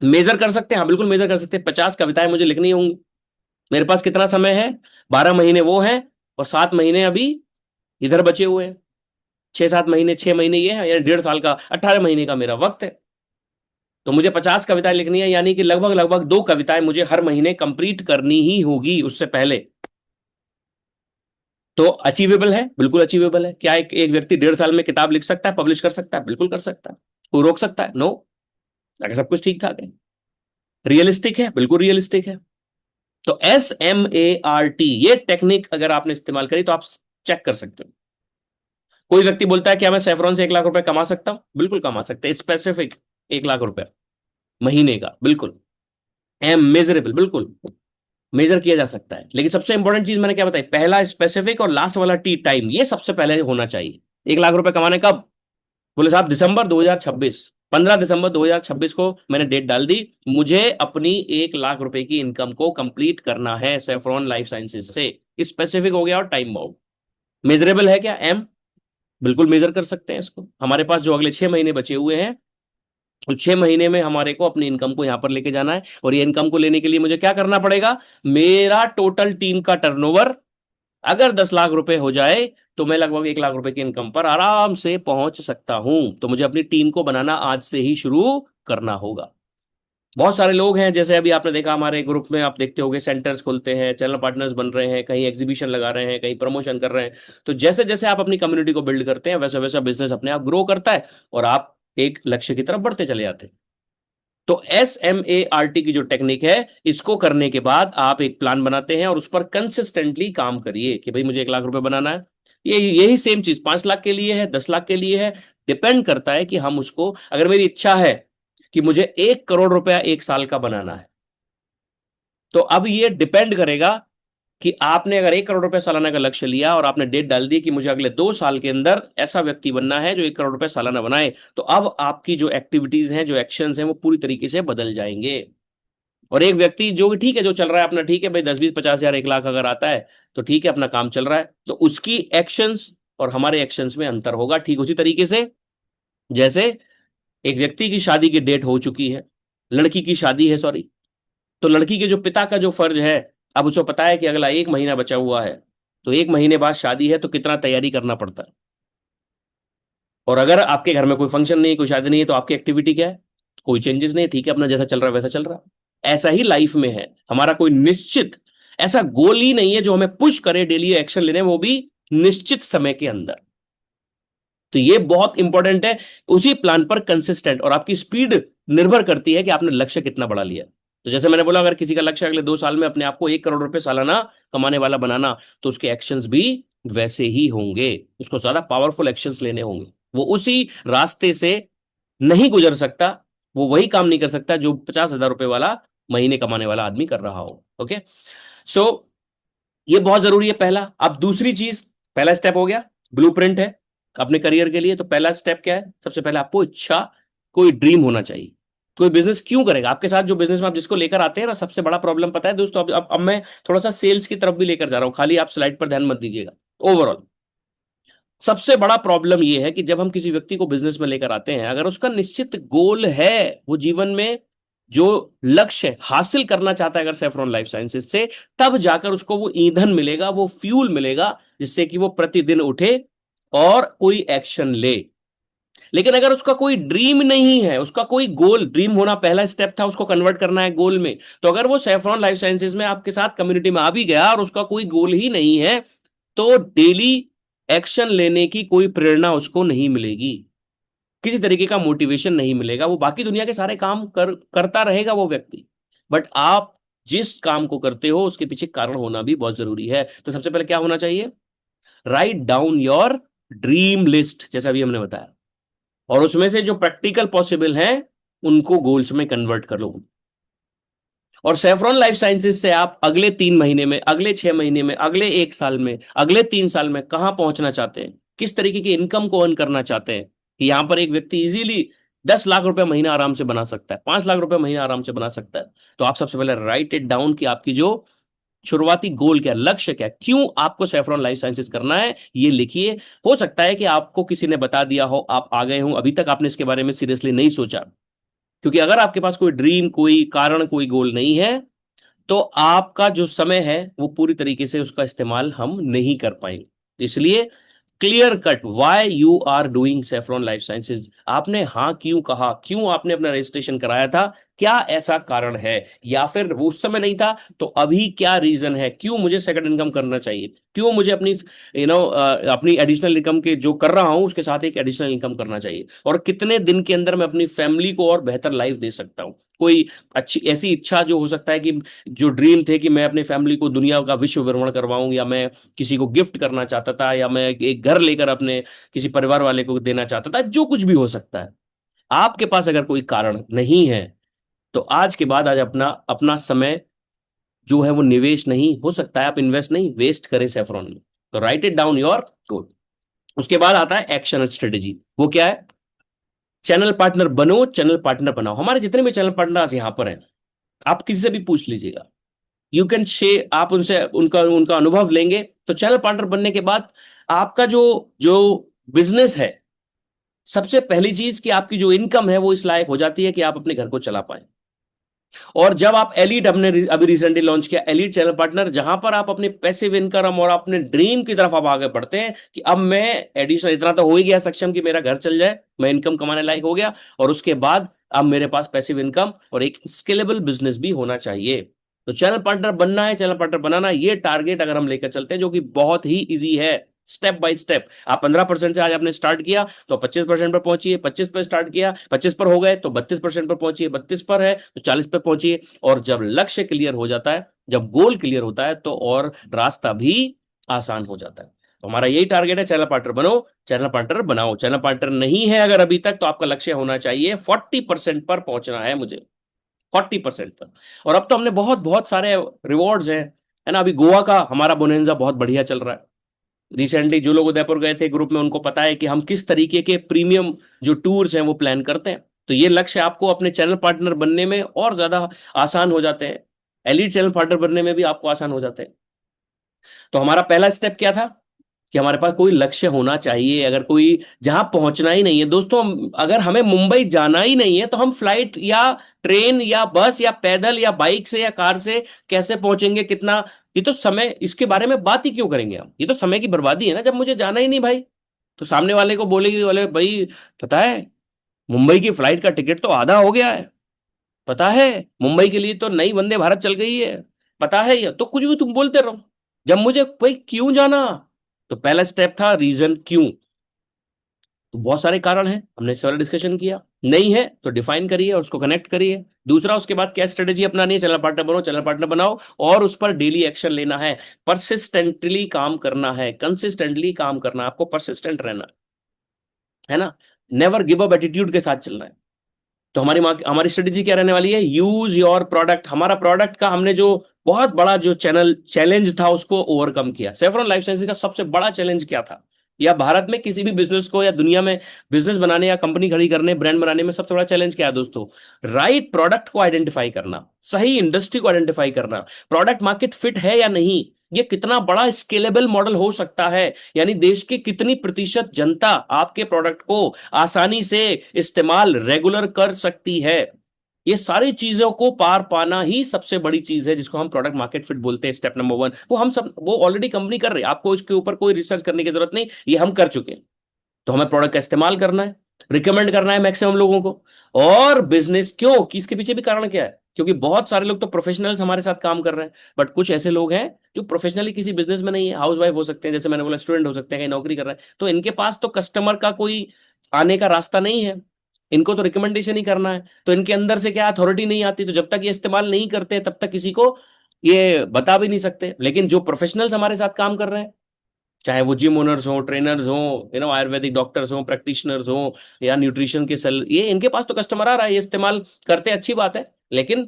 मेजर कर सकते हैं, हाँ बिल्कुल मेजर कर सकते हैं, 50 कविताएं मुझे लिखनी होंगी, मेरे पास कितना समय है, 12 महीने वो है, और 7 महीने अभी इधर बचे हुए हैं, 6-7 महीने, 6 महीने ये है, यानी 1.5 साल का, 18 महीने का मेरा वक्त है। तो मुझे 50 कविताएं लिखनी है, यानी कि लगभग लगभग 2 कविताएं मुझे हर महीने कंप्लीट करनी ही होगी उससे पहले। तो अचीवेबल है, बिल्कुल अचीवेबल है। क्या एक व्यक्ति 1.5 साल में किताब लिख सकता है, पब्लिश कर सकता है, बिल्कुल कर सकता है। कोई रोक सकता है, नो, अगर सब कुछ ठीक ठाक है। रियलिस्टिक है, बिल्कुल रियलिस्टिक है। तो SMART, ये टेक्निक अगर आपने इस्तेमाल करी तो आप चेक कर सकते हो। कोई व्यक्ति बोलता है क्या मैं सेफ्रॉन से 1 लाख रुपए कमा सकता हूं, बिल्कुल कमा सकते हैं, स्पेसिफिक 1 लाख रुपए महीने का, बिल्कुल। मेजरेबल, बिल्कुल मेजर किया जा सकता है। लेकिन सबसे इंपॉर्टेंट चीज मैंने क्या बताई, पहला स्पेसिफिक और लास्ट वाला टी, टाइम, ये सबसे पहले होना चाहिए। 1 लाख रुपए कमाने कब, बोले साहब दिसंबर 2026, 15 दिसंबर 2026 को मैंने डेट डाल दी, मुझे अपनी 1 लाख रुपए की इनकम को कंप्लीट करना है सेफ्रॉन लाइफ साइंसेज से। स्पेसिफिक हो गया और टाइम बाउंड। मेजरेबल है क्या, एम, बिल्कुल मेजर कर सकते हैं इसको। हमारे पास जो अगले 6 महीने बचे हुए हैं, उस 6 महीने में हमारे को अपनी इनकम को यहां पर लेके जाना है, और ये इनकम को लेने के लिए मुझे क्या करना पड़ेगा, मेरा टोटल टीम का टर्नओवर अगर 10 लाख रुपए हो जाए तो मैं लगभग 1 लाख रुपए की इनकम पर आराम से पहुंच सकता हूं। तो मुझे अपनी टीम को बनाना आज से ही शुरू करना होगा। बहुत सारे लोग हैं, जैसे अभी आपने देखा हमारे ग्रुप में, आप देखते होंगे सेंटर्स खुलते हैं, चैनल पार्टनर्स बन रहे हैं, कहीं एग्जीबिशन लगा रहे हैं, कहीं प्रमोशन कर रहे हैं। तो जैसे जैसे आप अपनी कम्युनिटी को बिल्ड करते हैं, वैसा वैसा बिजनेस अपने आप ग्रो करता है, और आप एक लक्ष्य की तरफ बढ़ते चले जाते हैं। तो SMART की जो टेक्निक है, इसको करने के बाद आप एक प्लान बनाते हैं और उस पर कंसिस्टेंटली काम करिए कि भाई मुझे 1 लाख रुपए बनाना है। ये यही सेम चीज 5 लाख के लिए है, 10 लाख के लिए है, डिपेंड करता है कि हम उसको, अगर मेरी इच्छा है कि मुझे 1 करोड़ रुपया 1 साल का बनाना है, तो अब ये डिपेंड करेगा कि आपने अगर 1 करोड़ रुपए सालाना का लक्ष्य लिया और आपने डेट डाल दी कि मुझे अगले 2 साल के अंदर ऐसा व्यक्ति बनना है जो 1 करोड़ रुपए सालाना बनाए, तो अब आपकी जो एक्टिविटीज हैं, जो एक्शंस हैं, वो पूरी तरीके से बदल जाएंगे। और एक व्यक्ति जो ठीक है, जो चल रहा है अपना, ठीक है भाई, 10, 20, 50 हजार 1 लाख अगर आता है तो ठीक है, अपना काम चल रहा है, तो उसकी एक्शंस और हमारे एक्शंस में अंतर होगा। ठीक उसी तरीके से जैसे एक व्यक्ति की शादी की डेट हो चुकी है, लड़की की शादी है, सॉरी, तो लड़की के जो पिता का जो फर्ज है, अब उसको पता है कि अगला 1 महीना बचा हुआ है, तो 1 महीने बाद शादी है, तो कितना तैयारी करना पड़ता है। और अगर आपके घर में कोई फंक्शन नहीं है, कोई शादी नहीं है, तो आपकी एक्टिविटी क्या है? कोई चेंजेस नहीं है, ठीक है, अपना जैसा चल रहा है वैसा चल रहा है। ऐसा ही लाइफ में है, हमारा कोई निश्चित ऐसा गोल ही नहीं है जो हमें पुश करे डेली एक्शन लेने, वो भी निश्चित समय के अंदर। तो ये बहुत इंपॉर्टेंट है, उसी प्लान पर कंसिस्टेंट, और आपकी स्पीड निर्भर करती है कि आपने लक्ष्य कितना बड़ा लिया। तो जैसे मैंने बोला, अगर किसी का लक्ष्य अगले 2 साल में अपने आप को 1 करोड़ रुपए सालाना कमाने वाला बनाना, तो उसके एक्शंस भी वैसे ही होंगे, उसको ज्यादा पावरफुल एक्शंस लेने होंगे। वो उसी रास्ते से नहीं गुजर सकता, वो वही काम नहीं कर सकता जो 50 हजार रुपए वाला महीने कमाने वाला आदमी कर रहा हो। ओके, सो ये बहुत जरूरी है, पहला। अब दूसरी चीज, पहला स्टेप हो गया, ब्लूप्रिंट है अपने करियर के लिए। तो पहला स्टेप क्या है? सबसे पहले आपको इच्छा, कोई ड्रीम होना चाहिए। कोई बिजनेस क्यों करेगा आपके साथ? जो बिजनेस में आप जिसको लेकर आते हैं ना, सबसे बड़ा प्रॉब्लम पता है दोस्तों, अब मैं थोड़ा सा सेल्स की तरफ भी लेकर जा रहा हूं, खाली आप स्लाइड पर ध्यान मत दीजिएगा। ओवरऑल सबसे बड़ा प्रॉब्लम यह है कि जब हम किसी व्यक्ति को बिजनेस में लेकर आते हैं, अगर उसका निश्चित गोल है, वो जीवन में जो लक्ष्य हासिल करना चाहता है अगर सेफ्रॉन लाइफ साइंसेज से, तब जाकर उसको वो ईंधन मिलेगा, वो फ्यूल मिलेगा, जिससे कि वो प्रतिदिन उठे और कोई एक्शन ले। लेकिन अगर उसका कोई ड्रीम नहीं है, उसका कोई गोल, ड्रीम होना पहला स्टेप था, उसको कन्वर्ट करना है गोल में, तो अगर वो सेफ्रॉन लाइफ साइंसेज में आपके साथ कम्युनिटी में आ भी गया और उसका कोई गोल ही नहीं है, तो डेली एक्शन लेने की कोई प्रेरणा उसको नहीं मिलेगी, किसी तरीके का मोटिवेशन नहीं मिलेगा। वो बाकी दुनिया के सारे काम करता रहेगा वो व्यक्ति, बट आप जिस काम को करते हो उसके पीछे कारण होना भी बहुत जरूरी है। तो सबसे पहले क्या होना चाहिए? Write down your dream list, जैसा भी हमने बताया, और उसमें से जो प्रैक्टिकल पॉसिबल हैं उनको गोल्स में कन्वर्ट कर लो। और सेफ्रॉन लाइफ साइंसेज से आप अगले 3 महीने में, अगले 6 महीने में, अगले 1 साल में, अगले 3 साल में कहां पहुंचना चाहते हैं, किस तरीके की इनकम को अर्न करना चाहते हैं, कि यहां पर एक व्यक्ति इजीली 10 लाख रुपए महीना आराम से बना सकता है, 5 लाख रुपए महीना आराम से बना सकता है। तो आप सबसे पहले राइट इट डाउन कि आपकी जो शुरुआती गोल क्या, लक्ष्य क्या, क्यों आपको सेफ्रॉन लाइफ साइंसेज करना है, ये लिखिए। हो सकता है कि आपको किसी ने बता दिया हो, आप आ गए हो, अभी तक आपने इसके बारे में सीरियसली नहीं सोचा, क्योंकि अगर आपके पास कोई ड्रीम, कोई कारण, कोई गोल नहीं है, तो आपका जो समय है वो पूरी तरीके से उसका इस्तेमाल हम नहीं कर पाएंगे। इसलिए clear cut why you are doing saffron life sciences, आपने हाँ क्यों कहा, क्यों आपने अपना रजिस्ट्रेशन कराया था, क्या ऐसा कारण है, या फिर वो उस समय नहीं था तो अभी क्या रीजन है, क्यों मुझे सेकंड इनकम करना चाहिए, क्यों मुझे अपनी अपनी एडिशनल इनकम के जो कर रहा हूं उसके साथ एक एडिशनल इनकम करना चाहिए, और कितने दिन के अंदर मैं अपनी फैमिली को और बेहतर लाइफ दे सकता हूं। कोई अच्छी ऐसी इच्छा जो हो सकता है कि जो ड्रीम थे कि मैं अपनी फैमिली को दुनिया का विश्व भ्रमण करवाऊं, या मैं किसी को गिफ्ट करना चाहता था, या मैं एक घर लेकर अपने किसी परिवार वाले को देना चाहता था, जो कुछ भी हो सकता है। आपके पास अगर कोई कारण नहीं है, तो आज के बाद आज अपना अपना समय जो है वो निवेश नहीं हो सकता है, आप इन्वेस्ट नहीं, वेस्ट करें सेफ्रॉन में। तो right it down your goal. उसके बाद आता है एक्शन स्ट्रेटेजी। वो क्या है? चैनल पार्टनर बनो, चैनल पार्टनर बनाओ। हमारे जितने भी चैनल पार्टनर आज यहां पर हैं, आप किसी से भी पूछ लीजिएगा, यू कैन शेयर, आप उनसे उनका उनका अनुभव लेंगे। तो चैनल पार्टनर बनने के बाद आपका जो जो बिजनेस है, सबसे पहली चीज कि आपकी जो इनकम है वो इस लायक हो जाती है कि आप अपने घर को चला पाए। और जब आप एलीट, हमने अभी रिसेंटली लॉन्च किया एलीट चैनल पार्टनर, जहां पर आप अपने पैसिव इनकम और अपने ड्रीम की तरफ आप आगे बढ़ते हैं कि अब मैं एडिशनल इतना तो हो ही गया सक्षम कि मेरा घर चल जाए, मैं इनकम कमाने लायक हो गया, और उसके बाद अब मेरे पास पैसिव इनकम और एक स्केलेबल बिजनेस भी होना चाहिए। तो चैनल पार्टनर बनना है, चैनल पार्टनर बनाना, ये टारगेट अगर हम लेकर चलते हैं, जो कि बहुत ही इजी है, स्टेप बाय स्टेप। आप 15% से आज आपने स्टार्ट किया तो 25% पर पहुंचिए, 25 पर स्टार्ट किया 25 पर हो गए तो 32% पर पहुंचिए, 32 पर है तो 40 पर पहुंचिए। और जब लक्ष्य क्लियर हो जाता है, जब गोल क्लियर होता है, तो और रास्ता भी आसान हो जाता है। तो हमारा यही टारगेट है, चैनल पार्टनर बनो, चैनल पार्टनर बनाओ। चैनल पार्टनर नहीं है अगर अभी तक, तो आपका लक्ष्य होना चाहिए 40% पर पहुंचना है मुझे। 40% पर। और अब तो हमने बहुत बहुत सारे रिवॉर्ड्स हैं, है ना। अभी गोवा का हमारा बोनेंजा बहुत बढ़िया चल रहा है। रिसेंटली जो लोग उदयपुर गए थे ग्रुप में, उनको पता है कि हम किस तरीके के प्रीमियम जो टूर्स हैं वो प्लान करते हैं। तो ये लक्ष्य आपको अपने चैनल पार्टनर बनने में और ज्यादा आसान हो जाते हैं, एलीट चैनल पार्टनर बनने में भी आपको आसान हो जाते हैं। तो हमारा पहला स्टेप क्या था कि हमारे पास कोई लक्ष्य होना चाहिए। अगर कोई, जहां पहुंचना ही नहीं है दोस्तों, अगर हमें मुंबई जाना ही नहीं है तो हम फ्लाइट या ट्रेन या बस या पैदल या बाइक से या कार से कैसे पहुंचेंगे, कितना, ये तो समय, इसके बारे में बात ही क्यों करेंगे हम, ये तो समय की बर्बादी है ना, जब मुझे जाना ही नहीं भाई। तो सामने वाले को बोलेगी, बोले भाई पता है मुंबई की फ्लाइट का टिकट तो आधा हो गया है, पता है मुंबई के लिए तो नई वंदे भारत चल गई है, पता है, ये तो कुछ भी तुम बोलते रहो, जब मुझे भाई क्यों जाना। तो पहला स्टेप था रीजन क्यों। तो बहुत सारे कारण हैं, हमने इस वाला डिस्कशन किया। नहीं है तो डिफाइन करिए और उसको कनेक्ट करिए। दूसरा, उसके बाद क्या स्ट्रेटेजी अपनानी है, चैनल पार्टनर बनो, चैनल पार्टनर बनाओ और उस पर डेली एक्शन लेना है, परसिस्टेंटली काम करना है, कंसिस्टेंटली काम करना है, आपको परसिस्टेंट रहना है ना, नेवर गिव अप एटीट्यूड के साथ चलना है। तो हमारी स्ट्रेटेजी क्या रहने वाली है, यूज योर प्रोडक्ट। हमारा प्रोडक्ट का हमने जो बहुत बड़ा जो चैलेंज था उसको ओवरकम किया। सेफ्रॉन लाइफ साइंसेज का सबसे बड़ा चैलेंज क्या था, या भारत में किसी भी बिजनेस को या दुनिया में बिजनेस बनाने या कंपनी खड़ी करने, ब्रांड बनाने में सबसे बड़ा चैलेंज क्या है दोस्तों, राइट प्रोडक्ट को आइडेंटिफाई करना, सही इंडस्ट्री को आइडेंटिफाई करना, प्रोडक्ट मार्केट फिट है या नहीं, ये कितना बड़ा स्केलेबल मॉडल हो सकता है, यानी देश की कितनी प्रतिशत जनता आपके प्रोडक्ट को आसानी से इस्तेमाल रेगुलर कर सकती है। ये सारी चीजों को पार पाना ही सबसे बड़ी चीज है, जिसको हम प्रोडक्ट मार्केट फिट बोलते हैं। स्टेप नंबर 1 वो हम सब, वो ऑलरेडी कंपनी कर रही है, आपको इसके ऊपर कोई रिसर्च करने की जरूरत नहीं, ये हम कर चुके हैं। तो हमें प्रोडक्ट का इस्तेमाल करना है, रिकमेंड करना है मैक्सिमम लोगों को। और बिजनेस क्यों, कि इसके पीछे भी कारण क्या है, क्योंकि बहुत सारे लोग तो प्रोफेशनल्स हमारे साथ काम कर रहे हैं, बट कुछ ऐसे लोग हैं जो प्रोफेशनली किसी बिजनेस में नहीं है, हाउस वाइफ हो सकते हैं, जैसे मैंने बोला स्टूडेंट हो सकते हैं, कहीं नौकरी कर रहे हैं, तो इनके पास तो कस्टमर का कोई आने का रास्ता नहीं है, इनको तो रिकमेंडेशन ही करना है। तो इनके अंदर से क्या अथॉरिटी नहीं आती, तो जब तक ये इस्तेमाल नहीं करते तब तक किसी को ये बता भी नहीं सकते। लेकिन जो प्रोफेशनल्स हमारे साथ काम कर रहे हैं, चाहे वो जिम ओनर्स हो, ट्रेनर्स हो, आयुर्वेदिक डॉक्टर्स हो, प्रैक्टिशनर्स हो, या न्यूट्रिशन के सेल, ये इनके पास तो कस्टमर आ रहा है, ये इस्तेमाल करते हैं, अच्छी बात है। लेकिन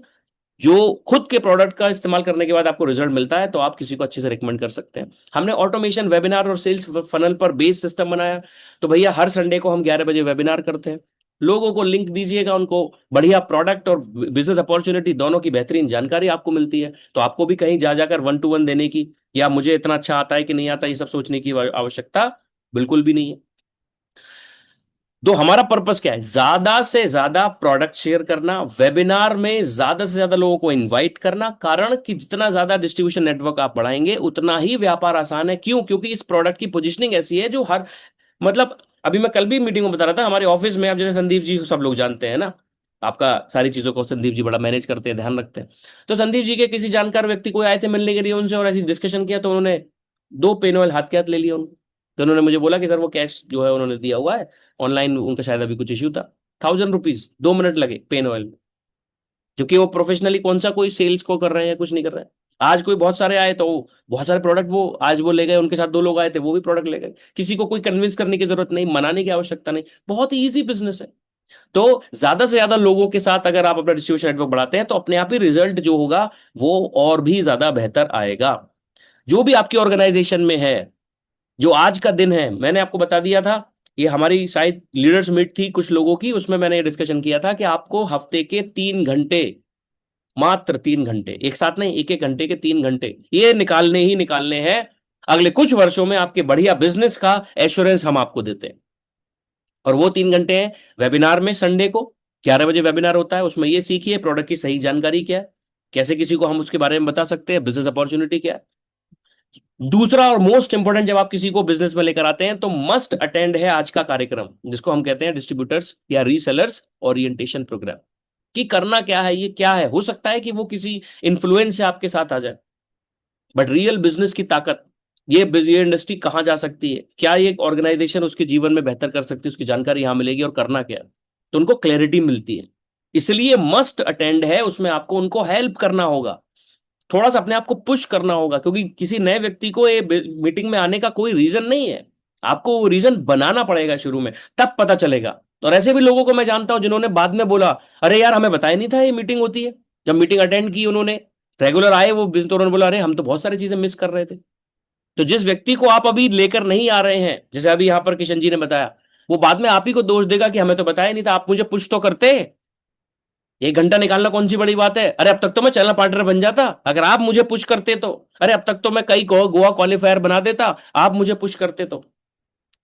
जो खुद के प्रोडक्ट का इस्तेमाल करने के बाद आपको रिजल्ट मिलता है, तो आप किसी को अच्छे से रिकमेंड कर सकते हैं। हमने ऑटोमेशन, वेबिनार और सेल्स फनल पर बेस्ड सिस्टम बनाया। तो भैया हर संडे को हम 11 बजे वेबिनार करते हैं, लोगों को लिंक दीजिएगा, उनको बढ़िया प्रोडक्ट और बिजनेस अपॉर्चुनिटी दोनों की बेहतरीन जानकारी आपको मिलती है। तो आपको भी कहीं जा जाकर 1-to-1 देने की, या मुझे इतना अच्छा आता है कि नहीं आता, ये सब सोचने की आवश्यकता बिल्कुल भी नहीं है। तो हमारा पर्पस क्या है, ज्यादा से ज्यादा प्रोडक्ट शेयर करना, वेबिनार में ज्यादा से ज्यादा लोगों को इनवाइट करना। कारण कि जितना ज्यादा डिस्ट्रीब्यूशन नेटवर्क आप बढ़ाएंगे उतना ही व्यापार आसान है। क्यों, क्योंकि इस प्रोडक्ट की पोजीशनिंग ऐसी है जो हर, मतलब अभी मैं कल भी मीटिंग में बता रहा था, हमारे ऑफिस में आप जैसे संदीप जी को सब लोग जानते हैं ना, आपका सारी चीजों को संदीप जी बड़ा मैनेज करते हैं, ध्यान रखते हैं। तो संदीप जी के किसी जानकार व्यक्ति को आए थे मिलने के लिए उनसे, और ऐसी डिस्कशन किया, तो उन्होंने 2 पेन ऑयल हाथ के हाथ ले लिया उनको। तो उन्होंने मुझे बोला कि सर वो कैश जो है उन्होंने दिया हुआ है ऑनलाइन, उनका शायद अभी कुछ इश्यू था, 1000 रुपीज, 2 मिनट लगे पेन ऑयल में। क्योंकि वो प्रोफेशनली कौन सा कोई सेल्स को कर रहे हैं या कुछ नहीं कर रहे हैं। आज कोई बहुत सारे आए तो बहुत सारे प्रोडक्ट वो आज वो ले गए, उनके साथ 2 लोग आए थे वो भी प्रोडक्ट ले गए। किसी को कोई कन्विंस करने की जरूरत नहीं, मनाने की आवश्यकता नहीं, बहुत ही ईजी बिजनेस है। तो ज्यादा से ज्यादा लोगों के साथ अगर आप अपना डिस्ट्रीब्यूशन नेटवर्क बढ़ाते हैं तो अपने आप ही रिजल्ट जो होगा वो और भी ज्यादा बेहतर आएगा। जो भी आपकी ऑर्गेनाइजेशन में है, जो आज का दिन है, मैंने आपको बता दिया था, ये हमारी शायद लीडर्स मीट थी कुछ लोगों की, उसमें मैंने ये डिस्कशन किया था कि आपको हफ्ते के 3 घंटे, मात्र 3 घंटे, एक साथ नहीं, एक एक घंटे के 3 घंटे ये निकालने ही निकालने हैं। अगले कुछ वर्षों में आपके बढ़िया बिजनेस का एश्योरेंस हम आपको देते हैं। और वो 3 घंटे हैं वेबिनार में, संडे को 11 बजे वेबिनार होता है, उसमें ये सीखिए प्रोडक्ट की सही जानकारी क्या है, कैसे किसी को हम उसके बारे में बता सकते हैं, बिजनेस अपॉर्चुनिटी क्या है। दूसरा और मोस्ट इंपॉर्टेंट, जब आप किसी को बिजनेस में लेकर आते हैं तो मस्ट अटेंड है आज का कार्यक्रम, जिसको हम कहते हैं डिस्ट्रीब्यूटर्स या रीसेलर्स ओरिएंटेशन प्रोग्राम। कि करना क्या है, ये क्या है, हो सकता है कि वो किसी इन्फ्लुएंस से आपके साथ आ जाए, बट रियल बिजनेस की ताकत, ये इंडस्ट्री कहां जा सकती है, क्या ये ऑर्गेनाइजेशन उसके जीवन में बेहतर कर सकती है, उसकी जानकारी यहां मिलेगी, और करना क्या है, तो उनको क्लैरिटी मिलती है। इसलिए मस्ट अटेंड है, उसमें आपको उनको हेल्प करना होगा, थोड़ा सा अपने आप को पुश करना होगा, क्योंकि किसी नए व्यक्ति को ये मीटिंग में आने का कोई रीजन नहीं है, आपको वो रीजन बनाना पड़ेगा शुरू में, तब पता चलेगा और ऐसे भी लोगों को मैं जानता हूं जिन्होंने बाद में बोला, अरे यार हमें बताया नहीं था ये मीटिंग होती है। जब मीटिंग अटेंड की उन्होंने, रेगुलर आए वो, तो उन्होंने बोला अरे हम तो बहुत सारी चीजें मिस कर रहे थे। तो जिस व्यक्ति को आप अभी लेकर नहीं आ रहे हैं, जैसे अभी यहां पर किशन जी ने बताया, वो बाद में आप ही को दोष देगा कि हमें तो बताया नहीं था, आप मुझे पुश तो करते। 1 घंटा निकालना कौन सी बड़ी बात है? अरे अब तक तो मैं चैनल पार्टनर बन जाता, अगर आप मुझे पुश करते तो। अरे अब तक तो मैं कई गोवा क्वालिफायर बना देता, आप मुझे पुश करते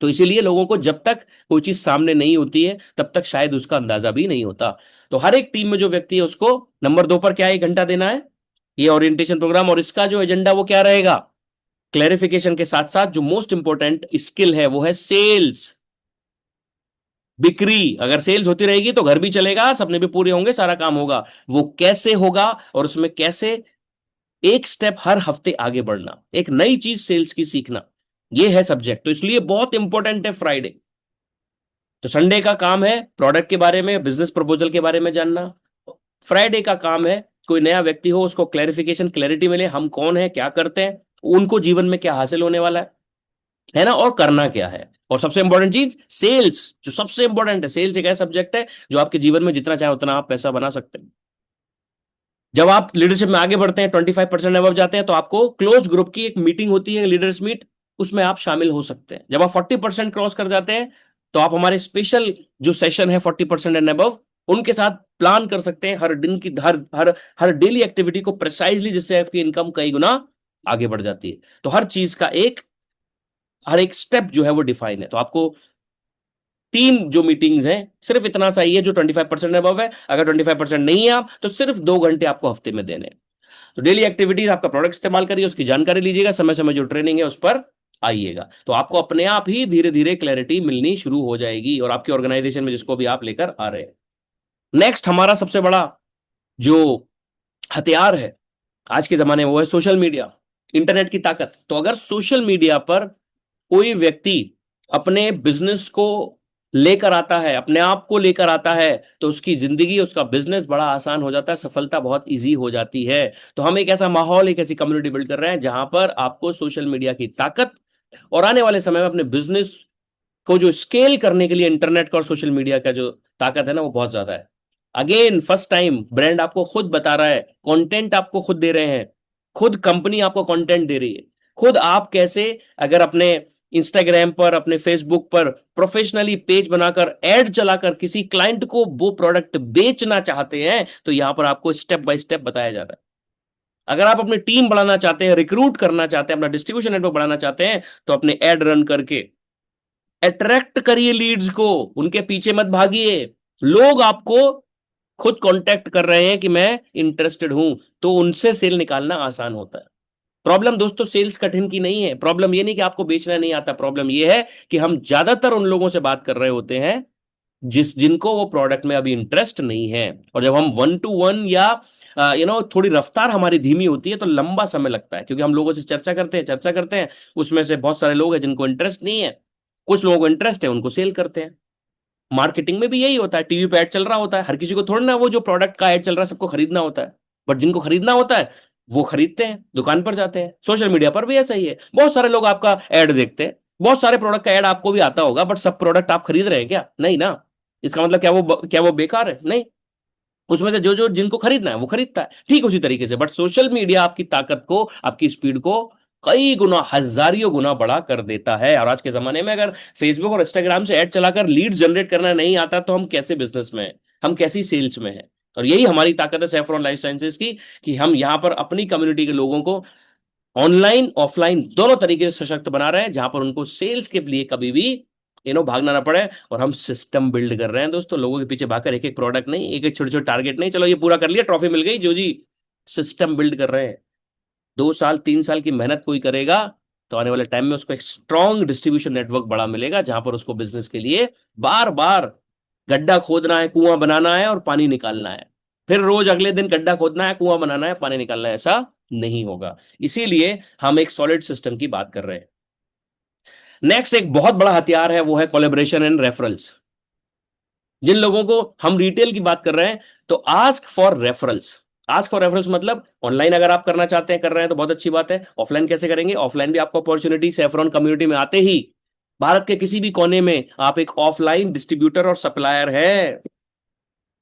तो इसीलिए लोगों को जब तक कोई चीज सामने नहीं होती है तब तक शायद उसका अंदाजा भी नहीं होता। तो हर एक टीम में जो व्यक्ति है उसको नंबर 2 पर क्या 1 घंटा देना है, ये ओरिएंटेशन प्रोग्राम, और इसका जो एजेंडा वो क्या रहेगा, क्लैरिफिकेशन के साथ साथ जो मोस्ट इंपॉर्टेंट स्किल है वो है सेल्स, बिक्री। अगर सेल्स होती रहेगी तो घर भी चलेगा, सपने भी पूरे होंगे, सारा काम होगा। वो कैसे होगा और उसमें कैसे एक स्टेप हर हफ्ते आगे बढ़ना, एक नई चीज सेल्स की सीखना, ये है सब्जेक्ट। तो इसलिए बहुत इंपॉर्टेंट है फ्राइडे। तो संडे का काम है प्रोडक्ट के बारे में, बिजनेस प्रपोजल के बारे में जानना। फ्राइडे का काम है कोई नया व्यक्ति हो उसको क्लैरिफिकेशन, क्लैरिटी मिले, हम कौन है, क्या करते हैं, उनको जीवन में क्या हासिल होने वाला है ना, और करना क्या है। और सबसे इंपॉर्टेंट चीज सेल्स, जो सबसे इंपॉर्टेंट है, सेल्स एक ऐसा सब्जेक्ट है जो आपके जीवन में जितना चाहे उतना आप पैसा बना सकते हैं। जब आप लीडरशिप में आगे बढ़ते हैं, 25% अबव जाते हैं, तो आपको क्लोज ग्रुप की एक मीटिंग होती है, लीडर्स मीट, उसमें आप शामिल हो सकते हैं। जब आप 40% क्रॉस कर जाते हैं तो आप हमारे स्पेशल जो सेशन है 40% एंड अबव, उनके साथ प्लान कर सकते हैं हर दिन की, हर हर हर डेली एक्टिविटी को प्रिसाइजली, जिससे आपकी इनकम कई गुना आगे बढ़ जाती है। तो हर चीज का एक, हर एक स्टेप जो है वो डिफाइन है। तो आपको 3 जो मीटिंग्स हैं सिर्फ इतना सा ही है जो 25% अबव है। अगर 25% नहीं है आप, तो सिर्फ 2 घंटे आपको हफ्ते में देने हैं। तो डेली एक्टिविटीज, आपका प्रोडक्ट इस्तेमाल करिए, उसकी जानकारी लीजिएगा, समय समय जो ट्रेनिंग है उस पर आइएगा, तो आपको अपने आप ही धीरे धीरे क्लैरिटी मिलनी शुरू हो जाएगी, और आपकी ऑर्गेनाइजेशन में जिसको भी आप लेकर आ रहे हैं। नेक्स्ट हमारा सबसे बड़ा जो हथियार है आज के जमाने में वो है सोशल मीडिया, इंटरनेट की ताकत। तो अगर सोशल मीडिया पर कोई व्यक्ति अपने बिजनेस को लेकर आता है, अपने आप को लेकर आता है, तो उसकी जिंदगी, उसका बिजनेस बड़ा आसान हो जाता है, सफलता बहुत इजी हो जाती है। तो हम एक ऐसा माहौल, एक ऐसी कम्युनिटी बिल्ड कर रहे हैं जहां पर आपको सोशल मीडिया की ताकत और आने वाले समय में अपने बिजनेस को जो स्केल करने के लिए इंटरनेट का और सोशल मीडिया का जो ताकत है ना, वो बहुत ज्यादा है। अगेन फर्स्ट टाइम ब्रांड आपको खुद बता रहा है, कंटेंट आपको खुद दे रहे हैं, खुद कंपनी आपको कंटेंट दे रही है, खुद आप कैसे अगर अपने इंस्टाग्राम पर, अपने फेसबुक पर प्रोफेशनली पेज बनाकर एड चलाकर किसी क्लाइंट को वो प्रोडक्ट बेचना चाहते हैं, तो यहां पर आपको स्टेप बाय स्टेप बताया जा रहा है। अगर आप अपनी टीम बढ़ाना चाहते हैं, रिक्रूट करना चाहते हैं, अपना डिस्ट्रीब्यूशन नेटवर्क बढ़ाना चाहते हैं, तो अपने एड रन करके अट्रैक्ट करिए लीड्स को, उनके पीछे मत भागिए। लोग आपको खुद कांटेक्ट कर रहे हैं कि मैं इंटरेस्टेड हूं, तो उनसे सेल निकालना आसान होता है। प्रॉब्लम दोस्तों सेल्स कठिन की नहीं है, प्रॉब्लम ये नहीं कि आपको बेचना नहीं आता, प्रॉब्लम ये है कि हम ज्यादातर उन लोगों से बात कर रहे होते हैं जिनको वो प्रोडक्ट में अभी इंटरेस्ट नहीं है। और जब हम 1 to 1 या थोड़ी रफ्तार हमारी धीमी होती है तो लंबा समय लगता है, क्योंकि हम लोगों से चर्चा करते हैं, उसमें से बहुत सारे लोग हैं जिनको इंटरेस्ट नहीं है, कुछ लोगों को इंटरेस्ट है, उनको सेल करते हैं। मार्केटिंग में भी यही होता है, टीवी पे ऐड चल रहा होता है, हर किसी को थोड़ा ना वो जो प्रोडक्ट का ऐड चल रहा है सबको खरीदना होता है, बट जिनको खरीदना होता है वो खरीदते हैं, दुकान पर जाते हैं। सोशल मीडिया पर भी ऐसा ही है, बहुत सारे लोग आपका ऐड देखते हैं, बहुत सारे प्रोडक्ट का ऐड आपको भी आता होगा, बट सब प्रोडक्ट आप खरीद रहे हैं क्या? नहीं ना। इसका मतलब क्या वो बेकार है? नहीं। उसमें से जो जो जिनको खरीदना है वो खरीदता है, ठीक उसी तरीके से। बट सोशल मीडिया आपकी ताकत को, आपकी स्पीड को कई गुना, हजारियों गुना बड़ा कर देता है। और आज के जमाने में अगर फेसबुक और इंस्टाग्राम से ऐड चलाकर लीड जनरेट करना नहीं आता तो हम कैसे बिजनेस में हैं, हम कैसी सेल्स में हैं? और यही हमारी ताकत है सैफरॉन लाइफ साइंसेज की, कि हम यहां पर अपनी कम्युनिटी के लोगों को ऑनलाइन ऑफलाइन दोनों तरीके से सशक्त बना रहे हैं, जहां पर उनको सेल्स के लिए कभी भी भागना ना पड़े। और हम सिस्टम बिल्ड कर रहे हैं दोस्तों, लोगों के पीछे भागकर एक एक प्रोडक्ट नहीं, एक एक छोटे छोटे टारगेट नहीं, चलो ये पूरा कर लिया, ट्रॉफी मिल गई, जो जी। सिस्टम बिल्ड कर रहे हैं। 2 साल 3 साल की मेहनत कोई करेगा तो आने वाले टाइम में उसको एक स्ट्रॉन्ग डिस्ट्रीब्यूशन नेटवर्क बड़ा मिलेगा, जहां पर उसको बिजनेस के लिए बार बार गड्ढा खोदना है, कुआं बनाना है और पानी निकालना है, फिर रोज अगले दिन गड्ढा खोदना है, कुआं बनाना है, पानी निकालना है, ऐसा नहीं होगा। इसीलिए हम एक सॉलिड सिस्टम की बात कर रहे हैं। नेक्स्ट एक बहुत बड़ा हथियार है, वो है कोलेबोरेशन एंड रेफरल्स। जिन लोगों को हम रिटेल की बात कर रहे हैं, तो ask for referrals. Ask for referrals मतलब ऑनलाइन अगर आप करना चाहते हैं, कर रहे हैं, तो बहुत अच्छी बात है। ऑफलाइन कैसे करेंगे? ऑफलाइन भी आपको अपॉर्चुनिटी सैफरॉन कम्युनिटी में आते ही भारत के किसी भी कोने में आप एक ऑफलाइन डिस्ट्रीब्यूटर और सप्लायर है,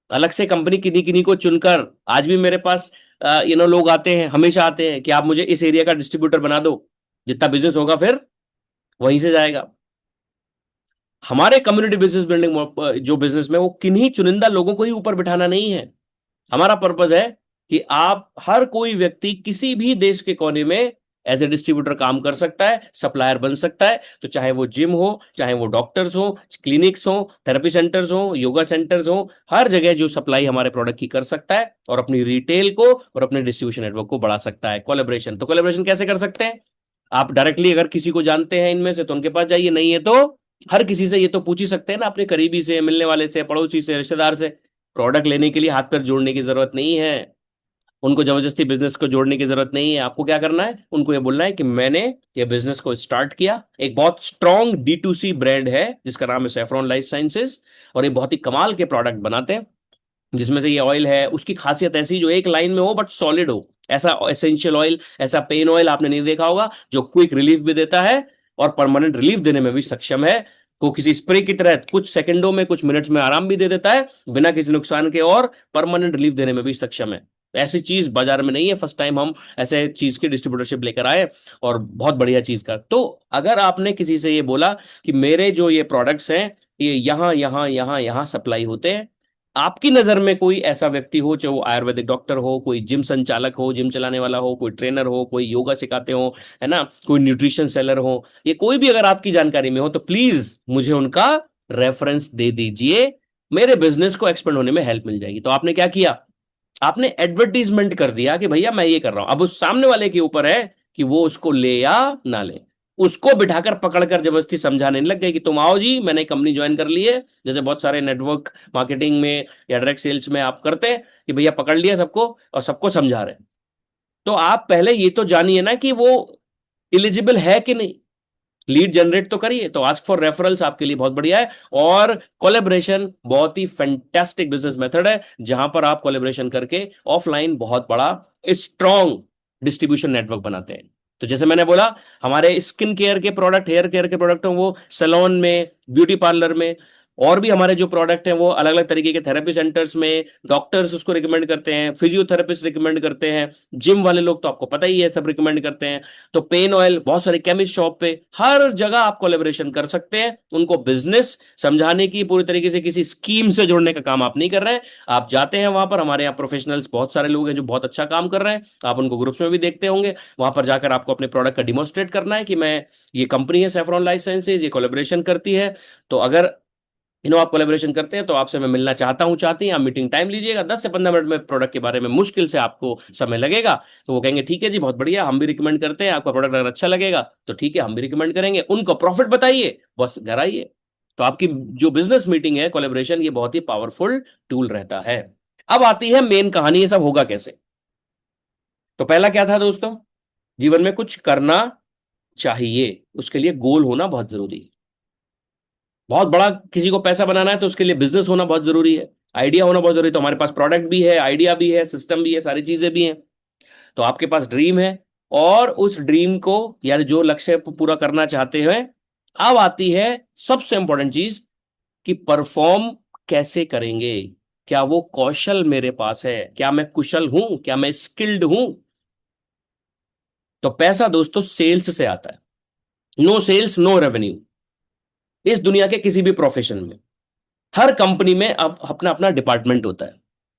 अलग से कंपनी किन्हीं किन्हीं को चुनकर। आज भी मेरे पास लोग आते हैं, हमेशा आते हैं कि आप मुझे इस एरिया का डिस्ट्रीब्यूटर बना दो, जितना बिजनेस होगा फिर वहीं से जाएगा। हमारे कम्युनिटी बिजनेस बिल्डिंग जो बिजनेस में, वो किन्हीं चुनिंदा लोगों को ही ऊपर बिठाना नहीं है। हमारा पर्पज है कि आप हर कोई व्यक्ति किसी भी देश के कोने में एज ए डिस्ट्रीब्यूटर काम कर सकता है, सप्लायर बन सकता है। तो चाहे वो जिम हो, चाहे वो डॉक्टर्स हो, क्लिनिक्स हो, थेरेपी सेंटर्स हो, योगा सेंटर्स हो, हर जगह जो सप्लाई हमारे प्रोडक्ट की कर सकता है और अपनी रिटेल को और अपने डिस्ट्रीब्यूशन नेटवर्क को बढ़ा सकता है। कोलेब्रेशन, तो कोलेब्रेशन कैसे कर सकते हैं? आप डायरेक्टली अगर किसी को जानते हैं इनमें से तो उनके पास जाइए, नहीं है तो हर किसी से ये तो पूछ ही सकते हैं ना, अपने करीबी से, मिलने वाले से, पड़ोसी से, रिश्तेदार से। प्रोडक्ट लेने के लिए हाथ पैर जोड़ने की जरूरत नहीं है, उनको जबरदस्ती बिजनेस को जोड़ने की जरूरत नहीं है। आपको क्या करना है? उनको ये बोलना है कि मैंने ये बिजनेस को स्टार्ट किया, एक बहुत स्ट्रॉन्ग D2C ब्रांड है जिसका नाम है सैफरॉन लाइफ साइंसेज, और ये बहुत ही कमाल के प्रोडक्ट बनाते हैं। जिसमें से ये ऑयल है, उसकी खासियत ऐसी जो एक लाइन में हो बट सॉलिड हो। ऐसा एसेंशियल ऑयल, ऐसा पेन ऑयल आपने नहीं देखा होगा, जो क्विक रिलीफ भी देता है और परमानेंट रिलीफ देने में भी सक्षम है। को किसी स्प्रे की तरह कुछ सेकंडों में, कुछ मिनट्स में आराम भी दे देता है बिना किसी नुकसान के, और परमानेंट रिलीफ देने में भी सक्षम है। ऐसी चीज बाजार में नहीं है, फर्स्ट टाइम हम ऐसे चीज की डिस्ट्रीब्यूटरशिप लेकर आए, और बहुत बढ़िया चीज का। तो अगर आपने किसी से ये बोला कि मेरे जो ये प्रोडक्ट्स हैं ये यहाँ यहाँ यहाँ यहाँ सप्लाई होते हैं, आपकी नजर में कोई ऐसा व्यक्ति हो, चाहे वो आयुर्वेदिक डॉक्टर हो, कोई जिम संचालक हो, जिम चलाने वाला हो, कोई ट्रेनर हो, कोई योगा सिखाते हो, है ना, कोई न्यूट्रिशन सेलर हो, ये कोई भी अगर आपकी जानकारी में हो, तो प्लीज मुझे उनका रेफरेंस दे दीजिए, मेरे बिजनेस को एक्सपेंड होने में हेल्प मिल जाएगी। तो आपने क्या किया? आपने एडवर्टीजमेंट कर दिया कि भैया मैं ये कर रहा हूं। अब उस सामने वाले के ऊपर है कि वो उसको ले या ना ले। उसको बिठाकर पकड़कर जबरदस्ती समझाने लग गए कि तुम आओ जी, मैंने कंपनी ज्वाइन कर ली है, जैसे बहुत सारे नेटवर्क मार्केटिंग में या डायरेक्ट सेल्स में आप करते हैं कि भैया पकड़ लिया सबको और सबको समझा रहे हैं। तो आप पहले ये तो जानिए ना कि वो इलिजिबल है कि नहीं। लीड जनरेट तो करिए। तो आस्क फॉर रेफरल्स आपके लिए बहुत बढ़िया है, और कोलेब्रेशन बहुत ही फैंटास्टिक बिजनेस मेथड है, जहां पर आप कोलेब्रेशन करके ऑफलाइन बहुत बड़ा स्ट्रॉन्ग डिस्ट्रीब्यूशन नेटवर्क बनाते हैं। तो जैसे मैंने बोला, हमारे स्किन केयर के प्रोडक्ट, हेयर केयर के प्रोडक्ट हो, वो सैलून में, ब्यूटी पार्लर में, और भी हमारे जो प्रोडक्ट हैं वो अलग अलग तरीके के थेरेपी सेंटर्स में डॉक्टर्स उसको रिकमेंड करते हैं, फिजियोथेरेपिस्ट रिकमेंड करते हैं, जिम वाले लोग तो आपको पता ही है सब रिकमेंड करते हैं। तो पेन ऑयल बहुत सारे केमिस्ट शॉप पे, हर जगह आप कोलेबोरेशन कर सकते हैं। उनको बिजनेस समझाने की, पूरी तरीके से किसी स्कीम से जोड़ने का काम आप नहीं कर रहे हैं। आप जाते हैं वहां पर, हमारे यहाँ प्रोफेशनल्स बहुत सारे लोग हैं जो बहुत अच्छा काम कर रहे हैं, आप उनको ग्रुप्स में भी देखते होंगे। वहां पर जाकर आपको अपने प्रोडक्ट का डिमोस्ट्रेट करना है कि मैं, ये कंपनी है सैफरॉन लाइफ साइंसेज, ये कोलेबोरेशन करती है। तो अगर आप कोलेबोरेशन करते हैं तो आपसे मैं मिलना चाहता हूं, चाहती हैं, आप मीटिंग टाइम लीजिएगा, 10 से 15 मिनट में प्रोडक्ट के बारे में मुश्किल से आपको समय लगेगा। तो वो कहेंगे ठीक है जी, बहुत बढ़िया, हम भी रिकमेंड करते हैं, आपका प्रोडक्ट अगर अच्छा लगेगा तो ठीक है हम भी रिकमेंड करेंगे, उनको प्रॉफिट बताइए, बस घर आइए। तो आपकी जो बिजनेस मीटिंग है, कोलेबोरेशन, ये बहुत ही पावरफुल टूल रहता है। अब आती है मेन कहानी, ये सब होगा कैसे। तो पहला क्या था दोस्तों? जीवन में कुछ करना चाहिए, उसके लिए गोल होना बहुत जरूरी है। बहुत बड़ा किसी को पैसा बनाना है तो उसके लिए बिजनेस होना बहुत जरूरी है, आइडिया होना बहुत जरूरी है। तो हमारे पास प्रोडक्ट भी है, आइडिया भी है, सिस्टम भी है, सारी चीजें भी हैं। तो आपके पास ड्रीम है, और उस ड्रीम को, यानी जो लक्ष्य पूरा करना चाहते हैं, अब आती है सबसे इंपॉर्टेंट चीज कि परफॉर्म कैसे करेंगे। क्या वो कौशल मेरे पास है? क्या मैं कुशल हूं? क्या मैं स्किल्ड हूं? तो पैसा दोस्तों सेल्स से आता है। No sales no revenue. इस दुनिया के किसी भी प्रोफेशन में, हर कंपनी में अब अपना अपना डिपार्टमेंट होता है।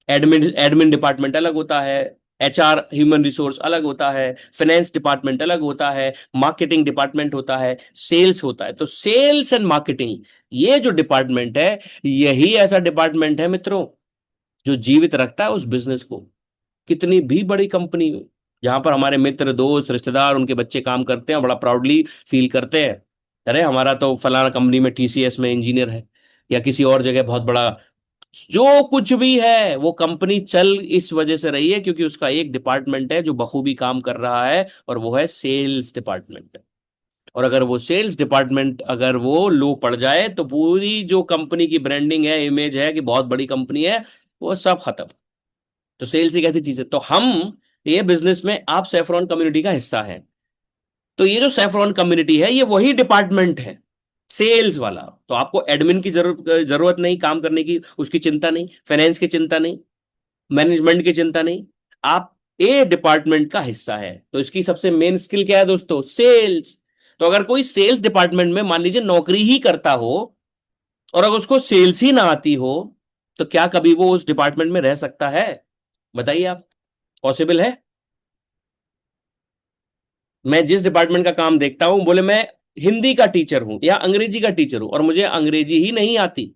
एडमिन एडमिन डिपार्टमेंट अलग होता है, HR ह्यूमन रिसोर्स अलग होता है, फाइनेंस डिपार्टमेंट अलग होता है, मार्केटिंग डिपार्टमेंट होता है, सेल्स होता है। तो सेल्स एंड मार्केटिंग, ये जो डिपार्टमेंट है, यही ऐसा डिपार्टमेंट है मित्रों जो जीवित रखता है उस बिजनेस को। कितनी भी बड़ी कंपनी हो, जहां पर हमारे मित्र, दोस्त, रिश्तेदार, उनके बच्चे काम करते हैं, बड़ा प्राउडली फील करते हैं, अरे हमारा तो फलाना कंपनी में TCS में इंजीनियर है, या किसी और जगह बहुत बड़ा। जो कुछ भी है वो कंपनी चल इस वजह से रही है क्योंकि उसका एक डिपार्टमेंट है जो बखूबी काम कर रहा है, और वो है सेल्स डिपार्टमेंट। और अगर वो सेल्स डिपार्टमेंट अगर वो लो पड़ जाए तो पूरी जो कंपनी की ब्रांडिंग है, इमेज है कि बहुत बड़ी कंपनी है, वो सब खत्म। तो सेल्स एक ऐसी चीज है। तो हम, ये बिजनेस में आप सैफरॉन कम्युनिटी का हिस्सा हैं। तो ये जो सैफरॉन कम्युनिटी है, ये वही डिपार्टमेंट है सेल्स वाला। तो आपको एडमिन की जरूरत नहीं, काम करने की उसकी चिंता नहीं, फाइनेंस की चिंता नहीं, मैनेजमेंट की चिंता नहीं। आप ए डिपार्टमेंट का हिस्सा है, तो इसकी सबसे मेन स्किल क्या है दोस्तों? सेल्स। तो अगर कोई सेल्स डिपार्टमेंट में मान लीजिए नौकरी ही करता हो और अगर उसको सेल्स ही ना आती हो, तो क्या कभी वो उस डिपार्टमेंट में रह सकता है? बताइए आप, पॉसिबल है? मैं जिस डिपार्टमेंट का काम देखता हूं, बोले मैं हिंदी का टीचर हूं या अंग्रेजी का टीचर हूं और मुझे अंग्रेजी ही नहीं आती,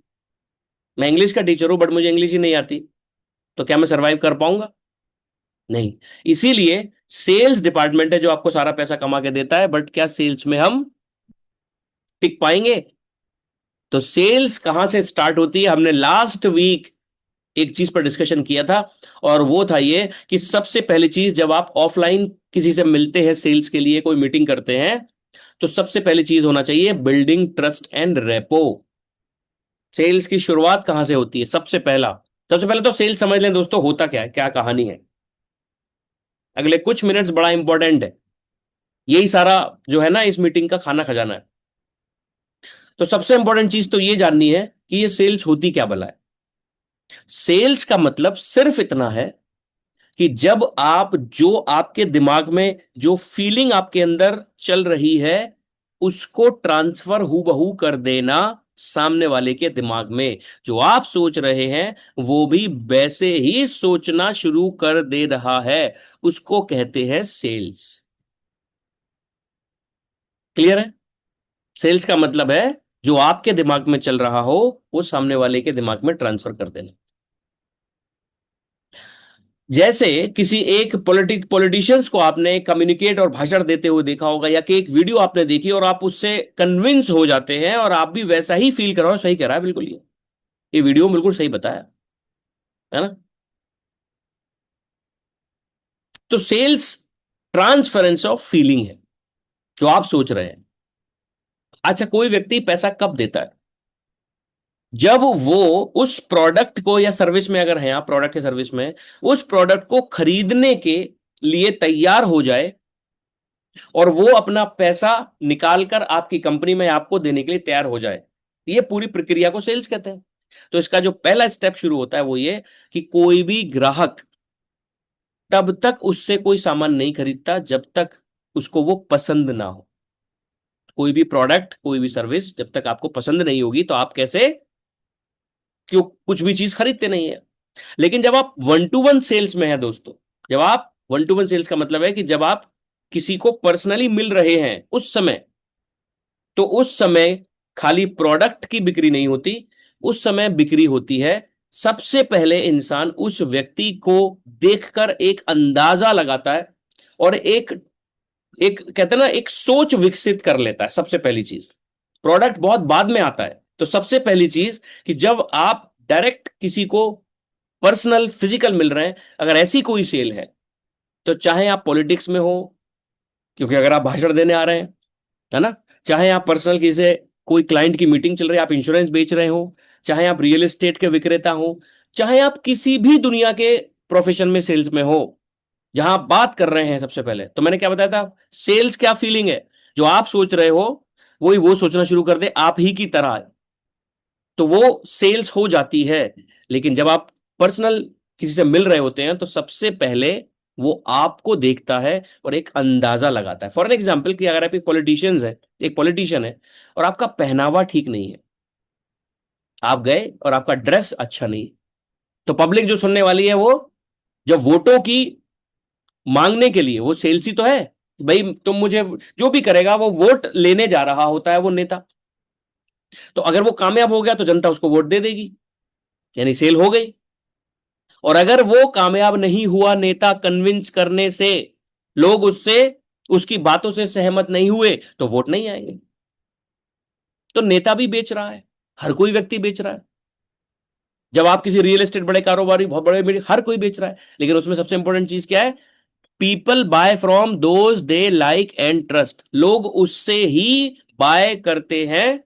मैं इंग्लिश का टीचर हूं बट मुझे इंग्लिश ही नहीं आती, तो क्या मैं सरवाइव कर पाऊंगा? नहीं। इसीलिए सेल्स डिपार्टमेंट है जो आपको सारा पैसा कमा के देता है, बट क्या सेल्स में हम टिक पाएंगे? तो सेल्स कहां से स्टार्ट होती है, हमने लास्ट वीक एक चीज पर डिस्कशन किया था, और वो था ये कि सबसे पहली चीज, जब आप ऑफलाइन किसी से मिलते हैं, सेल्स के लिए कोई मीटिंग करते हैं, तो सबसे पहली चीज होना चाहिए building trust and rapport. Sales की शुरुआत कहां से होती है? सबसे पहले तो सेल्स समझ लें दोस्तों, होता क्या है, क्या कहानी है। अगले कुछ मिनट्स बड़ा इंपॉर्टेंट है, यही सारा जो है ना इस मीटिंग का खाना खजाना है। तो सबसे इंपॉर्टेंट चीज तो ये जाननी है कि ये सेल्स होती क्या भला है। सेल्स का मतलब सिर्फ इतना है कि जब आप, जो आपके दिमाग में जो फीलिंग आपके अंदर चल रही है, उसको ट्रांसफर हूबहू कर देना सामने वाले के दिमाग में। जो आप सोच रहे हैं वो भी वैसे ही सोचना शुरू कर दे रहा है, उसको कहते हैं सेल्स। क्लियर है? सेल्स का मतलब है जो आपके दिमाग में चल रहा हो वो सामने वाले के दिमाग में ट्रांसफर कर देना। जैसे किसी एक पॉलिटिशियंस को आपने कम्युनिकेट और भाषण देते हुए देखा होगा, या कि एक वीडियो आपने देखी और आप उससे कन्विंस हो जाते हैं और आप भी वैसा ही फील कर रहे हो, सही कह रहा है बिल्कुल, ये वीडियो बिल्कुल सही बताया, है ना? तो सेल्स ट्रांसफरेंस ऑफ फीलिंग है, जो आप सोच रहे हैं। अच्छा, कोई व्यक्ति पैसा कब देता है? जब वो उस प्रोडक्ट को, या सर्विस में अगर है आप प्रोडक्ट या सर्विस में, उस प्रोडक्ट को खरीदने के लिए तैयार हो जाए और वो अपना पैसा निकाल कर आपकी कंपनी में आपको देने के लिए तैयार हो जाए, ये पूरी प्रक्रिया को सेल्स कहते हैं। तो इसका जो पहला स्टेप शुरू होता है वो ये कि कोई भी ग्राहक तब तक उससे कोई सामान नहीं खरीदता जब तक उसको वो पसंद ना हो। कोई भी प्रोडक्ट, कोई भी सर्विस जब तक आपको पसंद नहीं होगी तो आप कैसे, क्यों, कुछ भी चीज खरीदते नहीं है। लेकिन जब आप वन टू वन सेल्स में है दोस्तों, जब आप वन टू वन सेल्स का मतलब है कि जब आप किसी को पर्सनली मिल रहे हैं उस समय, तो उस समय खाली प्रोडक्ट की बिक्री नहीं होती, उस समय बिक्री होती है। सबसे पहले इंसान उस व्यक्ति को देखकर एक अंदाजा लगाता है और एक एक कहते हैं ना, एक सोच विकसित कर लेता है। सबसे पहली चीज, प्रोडक्ट बहुत बाद में आता है। तो सबसे पहली चीज कि जब आप डायरेक्ट किसी को पर्सनल फिजिकल मिल रहे हैं, अगर ऐसी कोई सेल है, तो चाहे आप पॉलिटिक्स में हो, क्योंकि अगर आप भाषण देने आ रहे हैं, है ना, चाहे आप पर्सनल किसी से कोई क्लाइंट की मीटिंग चल रही है, आप इंश्योरेंस बेच रहे हो, चाहे आप रियल एस्टेट के विक्रेता हो, चाहे आप किसी भी दुनिया के प्रोफेशन में सेल्स में हो, जहां आप बात कर रहे हैं, सबसे पहले तो मैंने क्या बताया था, सेल्स क्या फीलिंग है, जो आप सोच रहे हो वही वो सोचना शुरू कर दे आप ही की तरह, तो वो सेल्स हो जाती है। लेकिन जब आप पर्सनल किसी से मिल रहे होते हैं तो सबसे पहले वो आपको देखता है और एक अंदाजा लगाता है। फॉर एन एग्जाम्पल कि अगर आप एक पॉलिटिशियन है और आपका पहनावा ठीक नहीं है, आप गए और आपका ड्रेस अच्छा नहीं, तो पब्लिक जो सुनने वाली है वो, जब वोटों की मांगने के लिए, वो सेल्स ही तो है भाई, तुम मुझे, जो भी करेगा वो वोट लेने जा रहा होता है वो नेता, तो अगर वो कामयाब हो गया तो जनता उसको वोट दे देगी, यानी सेल हो गई। और अगर वो कामयाब नहीं हुआ नेता कन्विंस करने से, लोग उससे, उसकी बातों से सहमत नहीं हुए, तो वोट नहीं आएंगे। तो नेता भी बेच रहा है, हर कोई व्यक्ति बेच रहा है। जब आप किसी रियल एस्टेट, बड़े कारोबारी, बहुत बड़े, हर कोई बेच रहा है, लेकिन उसमें सबसे इंपॉर्टेंट चीज क्या है? People buy from those they like and trust. लोग उससे ही बाय करते हैं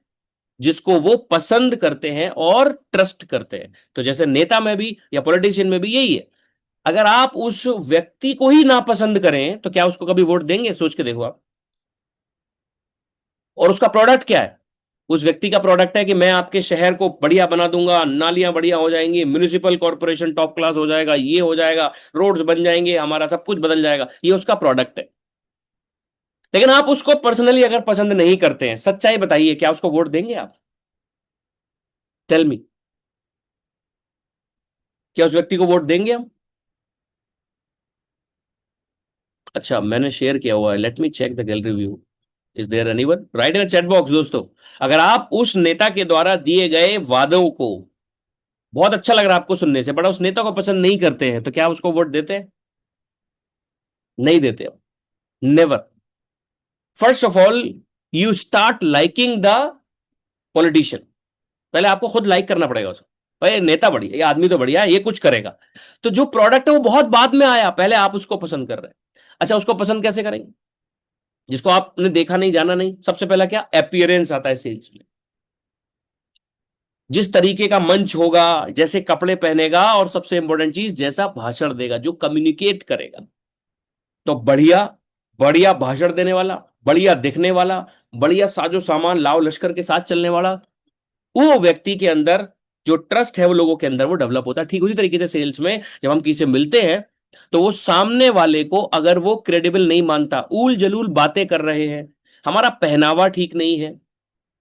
जिसको वो पसंद करते हैं और ट्रस्ट करते हैं। तो जैसे नेता में भी या पॉलिटिशियन में भी यही है, अगर आप उस व्यक्ति को ही नापसंद करें तो क्या उसको कभी वोट देंगे? सोच के देखो आप। और उसका प्रोडक्ट क्या है? उस व्यक्ति का प्रोडक्ट है कि मैं आपके शहर को बढ़िया बना दूंगा, नालियां बढ़िया हो जाएंगी, म्युनिसिपल कॉर्पोरेशन टॉप क्लास हो जाएगा, ये हो जाएगा, रोड्स बन जाएंगे, हमारा सब कुछ बदल जाएगा, ये उसका प्रोडक्ट है। लेकिन आप उसको पर्सनली अगर पसंद नहीं करते हैं, सच्चाई बताइए, क्या उसको वोट देंगे आप? टेल मी, क्या उस व्यक्ति को वोट देंगे हम? अच्छा, मैंने शेयर किया हुआ है, let me check the gallery view. Is there anyone? Write in chat box दोस्तों। अगर आप उस नेता के द्वारा दिए गए वादों को, बहुत अच्छा लग रहा है आपको सुनने से, बट उस नेता को पसंद नहीं करते हैं, तो क्या आप उसको वोट देते हैं? नहीं देते हो। Never. First of all, you start liking the politician. पहले आपको खुद लाइक करना पड़ेगा उसको। भाई नेता बढ़िया, ये आदमी तो बढ़िया है, ये कुछ करेगा। तो जो प्रोडक्ट है वो बहुत बाद में आया, पहले आप उसको पसंद कर रहे हैं। अच्छा, उसको पसंद कैसे करेंगे जिसको आपने देखा नहीं, जाना नहीं? सबसे पहला क्या अपियरेंस आता है सेल्स में। जिस तरीके का मंच होगा, जैसे कपड़े पहनेगा, और सबसे इंपॉर्टेंट चीज, जैसा भाषण देगा, जो कम्युनिकेट करेगा। तो बढ़िया बढ़िया भाषण देने वाला, बढ़िया दिखने वाला, बढ़िया साजो सामान लाव लश्कर के साथ चलने वाला, वो व्यक्ति के अंदर जो ट्रस्ट है वो लोगों के अंदर वो डेवलप होता है। ठीक उसी तरीके से सेल्स में जब हम किसी से मिलते हैं, तो वो सामने वाले को अगर वो क्रेडिबल नहीं मानता, ऊल जलूल बातें कर रहे हैं, हमारा पहनावा ठीक नहीं है,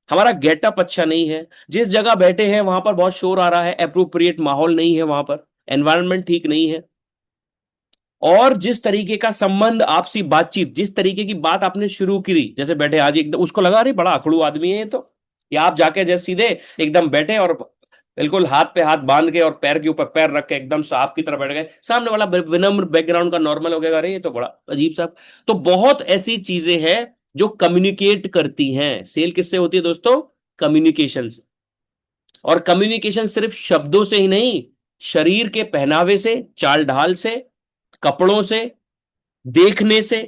हमारा गेटअप अच्छा नहीं है, जिस जगह बैठे हैं वहां पर बहुत शोर आ रहा है, अप्रोप्रिएट माहौल नहीं है वहां पर, एनवायरनमेंट ठीक नहीं है, और जिस तरीके का संबंध, आपसी बातचीत, जिस तरीके की बात आपने शुरू की, जैसे बैठे आज एकदम उसको लगा रही बड़ा अखड़ू आदमी है ये तो, या आप जाके जैसे सीधे एकदम बैठे और बिल्कुल हाथ पे हाथ बांध के और पैर के ऊपर पैर रख के एकदम सांप की तरह बैठ गए, सामने वाला विनम्र बैकग्राउंड का नॉर्मल हो गया, अरे ये तो बड़ा अजीब सा। तो बहुत ऐसी चीजें हैं जो कम्युनिकेट करती हैं। सेल किससे होती है दोस्तों? कम्युनिकेशन से। और कम्युनिकेशन सिर्फ शब्दों से ही नहीं, शरीर के पहनावे से, चाल ढाल से, कपड़ों से, देखने से।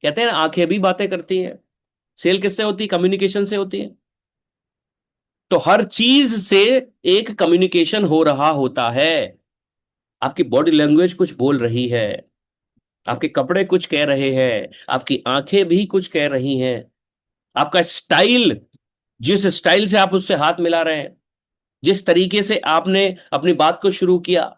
कहते हैं आंखें भी बातें करती हैं। सेल किससे होती है? कम्युनिकेशन से होती है। तो हर चीज से एक कम्युनिकेशन हो रहा होता है। आपकी बॉडी लैंग्वेज कुछ बोल रही है, आपके कपड़े कुछ कह रहे हैं, आपकी आंखें भी कुछ कह रही हैं, आपका स्टाइल, जिस स्टाइल से आप उससे हाथ मिला रहे हैं, जिस तरीके से आपने अपनी बात को शुरू किया,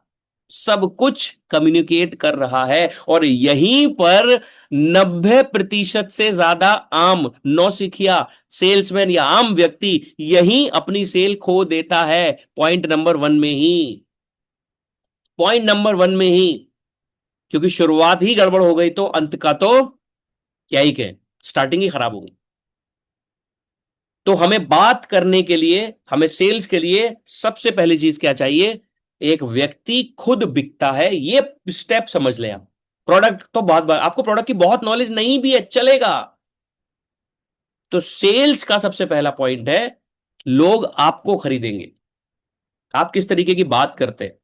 सब कुछ कम्युनिकेट कर रहा है। और यहीं पर 90% से ज्यादा आम नौसिखिया सेल्समैन या आम व्यक्ति यहीं अपनी सेल खो देता है। पॉइंट नंबर वन में ही, पॉइंट नंबर वन में ही। क्योंकि शुरुआत ही गड़बड़ हो गई तो अंत का तो क्या ही कहें, स्टार्टिंग ही खराब हो गई। तो हमें बात करने के लिए, हमें सेल्स के लिए सबसे पहली चीज क्या चाहिए? एक व्यक्ति खुद बिकता है, ये स्टेप समझ लें आप। प्रोडक्ट तो बहुत बार आपको प्रोडक्ट की बहुत नॉलेज नहीं भी है, चलेगा। तो सेल्स का सबसे पहला पॉइंट है, लोग आपको खरीदेंगे, आप किस तरीके की बात करते हैं।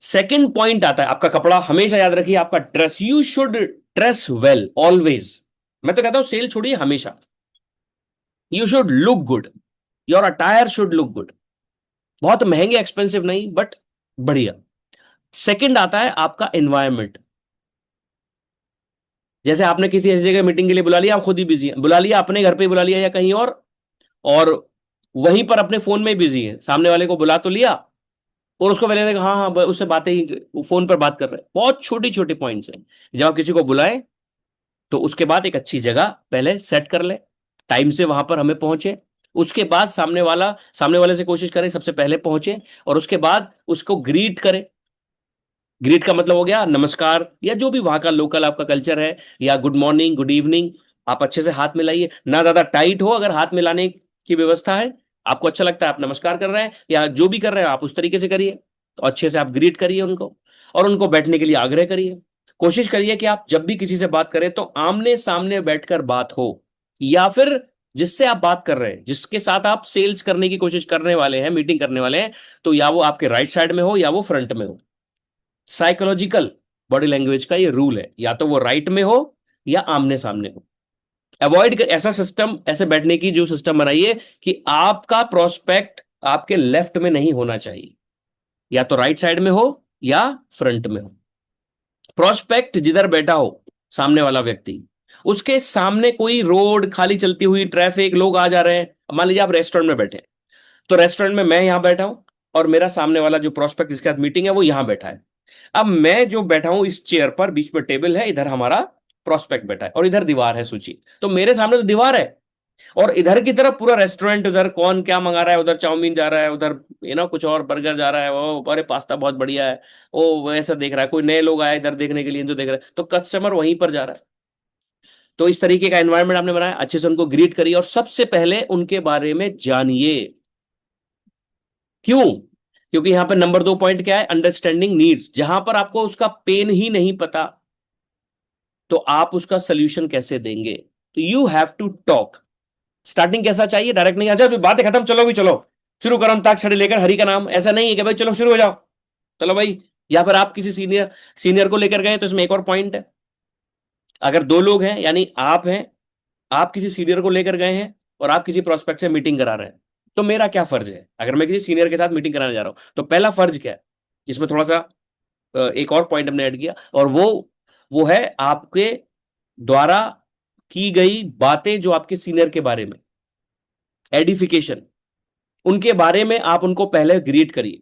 सेकंड पॉइंट आता है आपका कपड़ा। हमेशा याद रखिए, आपका dress, you should dress well always. मैं तो कहता हूं सेल छोड़िए, हमेशा you should look good, your attire should look good. बहुत महंगे एक्सपेंसिव नहीं, बट बढ़िया। सेकंड आता है आपका एनवायरमेंट। जैसे आपने किसी ऐसी जगह मीटिंग के लिए बुला लिया, आप खुद ही बिजी हैं, बुला लिया अपने घर पे बुला लिया या कहीं और वहीं पर अपने फोन में बिजी है, सामने वाले को बुला तो लिया और उसको पहले हाँ हाँ उससे बातें ही फोन पर बात कर रहे हैं। बहुत छोटी छोटी पॉइंट्स हैं। जब आप किसी को बुलाएं तो उसके बाद एक अच्छी जगह पहले सेट कर ले, टाइम से वहां पर हमें पहुंचे। उसके बाद सामने वाले से कोशिश करें सबसे पहले पहुंचे, और उसके बाद उसको ग्रीट करें। ग्रीट का मतलब हो गया नमस्कार, या जो भी वहां का लोकल आपका कल्चर है, या गुड मॉर्निंग, गुड इवनिंग। आप अच्छे से हाथ मिलाइए, ना ज्यादा टाइट हो, अगर हाथ मिलाने की व्यवस्था है, आपको अच्छा लगता है, आप नमस्कार कर रहे हैं या जो भी कर रहे हैं आप उस तरीके से करिए। तो अच्छे से आप ग्रीट करिए उनको, और उनको बैठने के लिए आग्रह करिए। कोशिश करिए कि आप जब भी किसी से बात करें तो आमने सामने बैठकर बात हो, या फिर जिससे आप बात कर रहे हैं, जिसके साथ आप सेल्स करने की कोशिश करने वाले हैं, मीटिंग करने वाले हैं, तो या वो आपके राइट साइड में हो या वो फ्रंट में हो। साइकोलॉजिकल बॉडी लैंग्वेज का ये रूल है, या तो वो राइट में हो या आमने सामने हो। अवॉइड ऐसा सिस्टम, ऐसे बैठने की जो सिस्टम बनाइए कि आपका प्रोस्पेक्ट आपके लेफ्ट में नहीं होना चाहिए, या तो राइट साइड में हो या फ्रंट में हो। प्रोस्पेक्ट जिधर बैठा हो सामने वाला व्यक्ति, उसके सामने कोई रोड खाली चलती हुई ट्रैफिक, लोग आ जा रहे हैं, मान लीजिए आप रेस्टोरेंट में बैठे हैं, तो रेस्टोरेंट में मैं यहां बैठा हूं और मेरा सामने वाला जो प्रोस्पेक्ट जिसके साथ मीटिंग है वो यहां बैठा है। अब मैं जो बैठा हूं इस चेयर पर, बीच में टेबल है, इधर हमारा प्रोस्पेक्ट बैठा है और इधर दीवार है सूची, तो मेरे सामने तो दीवार है और इधर की तरफ पूरा रेस्टोरेंट, उधर कौन क्या मंगा रहा है, उधर चाउमीन जा रहा है, उधर कुछ और बर्गर जा रहा है, वो अरे पास्ता बहुत बढ़िया है, वो ऐसा देख रहा है, कोई नए लोग आए इधर देखने के लिए जो देख रहे हैं, तो कस्टमर वहीं पर जा रहा है। तो इस तरीके का एनवायरनमेंट आपने बनाया, अच्छे से उनको ग्रीट करिए और सबसे पहले उनके बारे में जानिए। क्यों? क्योंकि यहां पर नंबर 2 पॉइंट क्या है, अंडरस्टैंडिंग नीड्स। जहां पर आपको उसका पेन ही नहीं पता तो आप उसका सोल्यूशन कैसे देंगे? तो you have to talk. Starting कैसा चाहिए? डायरेक्ट नहीं, अच्छा अभी बातें खत्म, चलो भी चलो शुरू करो, अंताक्षरी लेकर हरि का नाम, ऐसा नहीं है कि भाई चलो शुरू हो जाओ, चलो भाई। या फिर आप किसी सीनियर सीनियर को लेकर गए तो इसमें एक और पॉइंट है, अगर दो लोग हैं यानी आप हैं, आप किसी सीनियर को लेकर गए हैं और आप किसी प्रोस्पेक्ट से मीटिंग करा रहे हैं, तो मेरा क्या फर्ज है अगर मैं किसी सीनियर के साथ मीटिंग कराने जा रहा हूं? तो पहला फर्ज क्या है, इसमें थोड़ा सा एक और पॉइंट हमने ऐड किया, और वो है आपके द्वारा की गई बातें जो आपके सीनियर के बारे में, एडिफिकेशन, उनके बारे में आप उनको पहले ग्रीट करिए।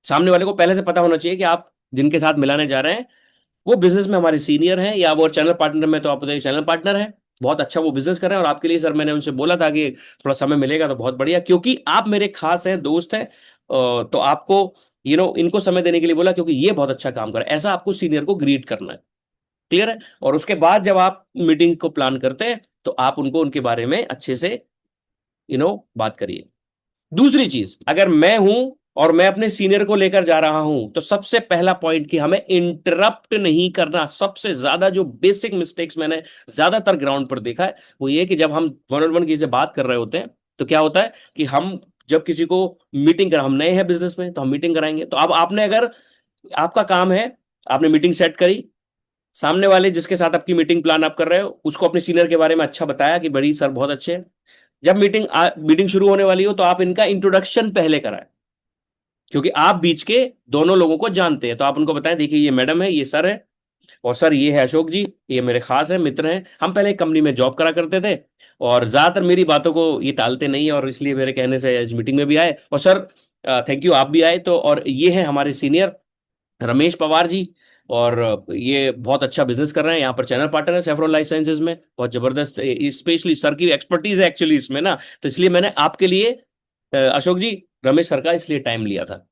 सामने वाले को पहले से पता होना चाहिए कि आप जिनके साथ मिलाने जा रहे हैं वो बिजनेस में हमारे सीनियर हैं, या वो चैनल पार्टनर में तो आप बताइए चैनल पार्टनर है, बहुत अच्छा वो बिजनेस कर रहे हैं, और आपके लिए सर मैंने उनसे बोला था कि थोड़ा समय मिलेगा तो बहुत बढ़िया, क्योंकि आप मेरे खास हैं, दोस्त हैं, तो आपको इनको समय देने के लिए बोला क्योंकि ये बहुत अच्छा काम कर रहा है, ऐसा आपको सीनियर को ग्रीट करना है। क्लियर है? और उसके बाद जब आप मीटिंग को प्लान करते हैं तो आप उनको उनके बारे में अच्छे से बात करिए। दूसरी चीज, अगर मैं हूं और मैं अपने सीनियर को लेकर जा रहा हूं तो सबसे पहला पॉइंट कि हमें इंटरप्ट नहीं करना। सबसे ज्यादा जो बेसिक मिस्टेक्स मैंने ज्यादातर ग्राउंड पर देखा है वो ये कि जब हम वन ऑन वन किसी से बात कर रहे होते हैं तो क्या होता है कि हम जब किसी को मीटिंग कर, हम नए हैं बिजनेस में तो हम मीटिंग कराएंगे, तो अब आपने अगर, आपका काम है, आपने मीटिंग सेट करी, सामने वाले जिसके साथ आपकी मीटिंग प्लान आप कर रहे हो उसको अपने सीनियर के बारे में अच्छा बताया कि बड़ी सर बहुत अच्छे हैं। जब मीटिंग शुरू होने वाली हो तो आप इनका इंट्रोडक्शन पहले कराएं, क्योंकि आप बीच के दोनों लोगों को जानते हैं, तो आप उनको बताएं देखिए ये मैडम है, ये सर है, और सर ये है अशोक जी, ये मेरे खास है मित्र हैं, हम पहले एक कंपनी में जॉब करा करते थे और ज्यादातर मेरी बातों को ये टालते नहीं और इसलिए मेरे कहने से इस मीटिंग में भी आए, और सर थैंक यू आप भी आए, तो और ये है हमारे सीनियर रमेश पवार जी, और ये बहुत अच्छा बिजनेस कर रहे हैं, यहाँ पर चैनल पार्टनर है सेफ्रॉन लाइफ साइंसेज में, बहुत जबरदस्त, स्पेशली सर की एक्सपर्टीज है एक्चुअली इसमें ना, तो इसलिए मैंने आपके लिए अशोक जी, रमेश सर का इसलिए टाइम लिया था।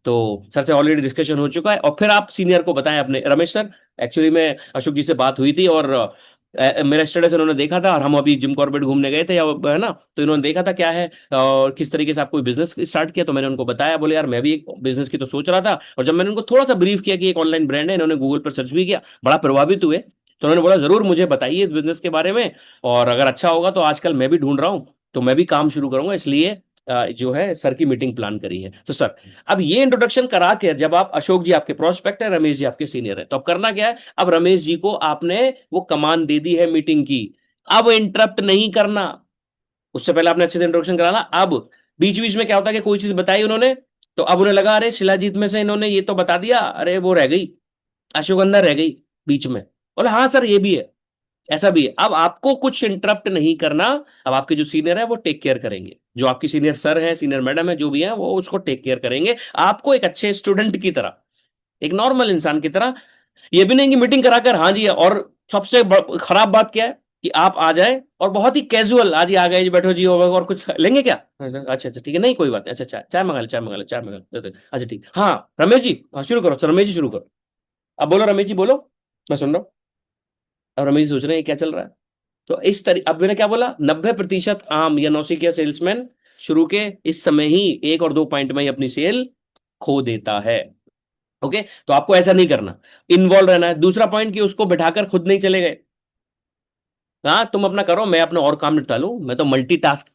तो सर से ऑलरेडी डिस्कशन हो चुका है, और फिर आप सीनियर को बताएं अपने, रमेश सर एक्चुअली में अशोक जी से बात हुई थी और मेरा स्टेटस इन्होंने देखा था और हम अभी जिम कॉर्बेट घूमने गए थे या है ना, तो इन्होंने देखा था क्या है और किस तरीके से आप कोई बिजनेस स्टार्ट किया, तो मैंने उनको बताया, बोले यार मैं भी एक बिजनेस की तो सोच रहा था, और जब मैंने उनको थोड़ा सा ब्रीफ किया कि एक ऑनलाइन ब्रांड है, इन्होंने गूगल पर सर्च भी किया, बड़ा प्रभावित हुए, तो उन्होंने बोला जरूर मुझे बताइए इस बिजनेस के बारे में, और अगर अच्छा होगा तो आजकल मैं भी ढूंढ रहा हूँ तो मैं भी काम शुरू करूंगा, इसलिए जो है सर की मीटिंग प्लान करी है। तो सर अब ये इंट्रोडक्शन करा के जब आप, अशोक जी आपके प्रोस्पेक्ट है, रमेश जी आपके सीनियर है, तो अब करना क्या है, अब रमेश जी को आपने वो कमान दे दी है मीटिंग की, अब इंटरप्ट नहीं करना। उससे पहले आपने अच्छे से इंट्रोडक्शन कराना, अब बीच बीच में क्या होता है कि कोई चीज बताई उन्होंने तो अब उन्हें लगा अरे शिलाजीत में से इन्होंने ये तो बता दिया, अरे वो रह गई, अश्वगंधा रह गई बीच में, बोले हाँ सर ये भी है, ऐसा भी है। अब आपको कुछ इंटरप्ट नहीं करना, अब आपके जो सीनियर है वो टेक केयर करेंगे, जो आपकी सीनियर सर है, सीनियर मैडम है, जो भी है वो उसको टेक केयर करेंगे, आपको एक अच्छे स्टूडेंट की तरह, एक नॉर्मल इंसान की तरह। ये भी नहीं कि मीटिंग कराकर हाँ जी, और सबसे खराब बात क्या है कि आप आ जाए और बहुत ही कैजुअल, आज ही आ गए जी बैठो जी और कुछ लेंगे क्या, अच्छा अच्छा ठीक है, नहीं कोई बात नहीं, अच्छा चाय चाय मंगा ले, चाय मंगा ले, चाय मंगा ले, अच्छा ठीक, हाँ रमेश जी, हाँ शुरू करो सर, रमेश जी शुरू करो, अब बोलो रमेश जी बोलो, मैं सुन रहा हूँ। अब रमेश जी सोच रहे हैं क्या चल रहा है, तो इस तरीके, अब मैंने क्या बोला, 90% आम या नौसिखिया सेल्समैन शुरू के इस समय ही 1 और 2 पॉइंट में ही अपनी सेल खो देता है। ओके, तो आपको ऐसा नहीं करना, इन्वॉल्व रहना है। दूसरा पॉइंट कि उसको बिठाकर खुद नहीं चले गए, हाँ तुम अपना करो मैं अपना और काम निपटा लूं, मैं तो मल्टीटास्क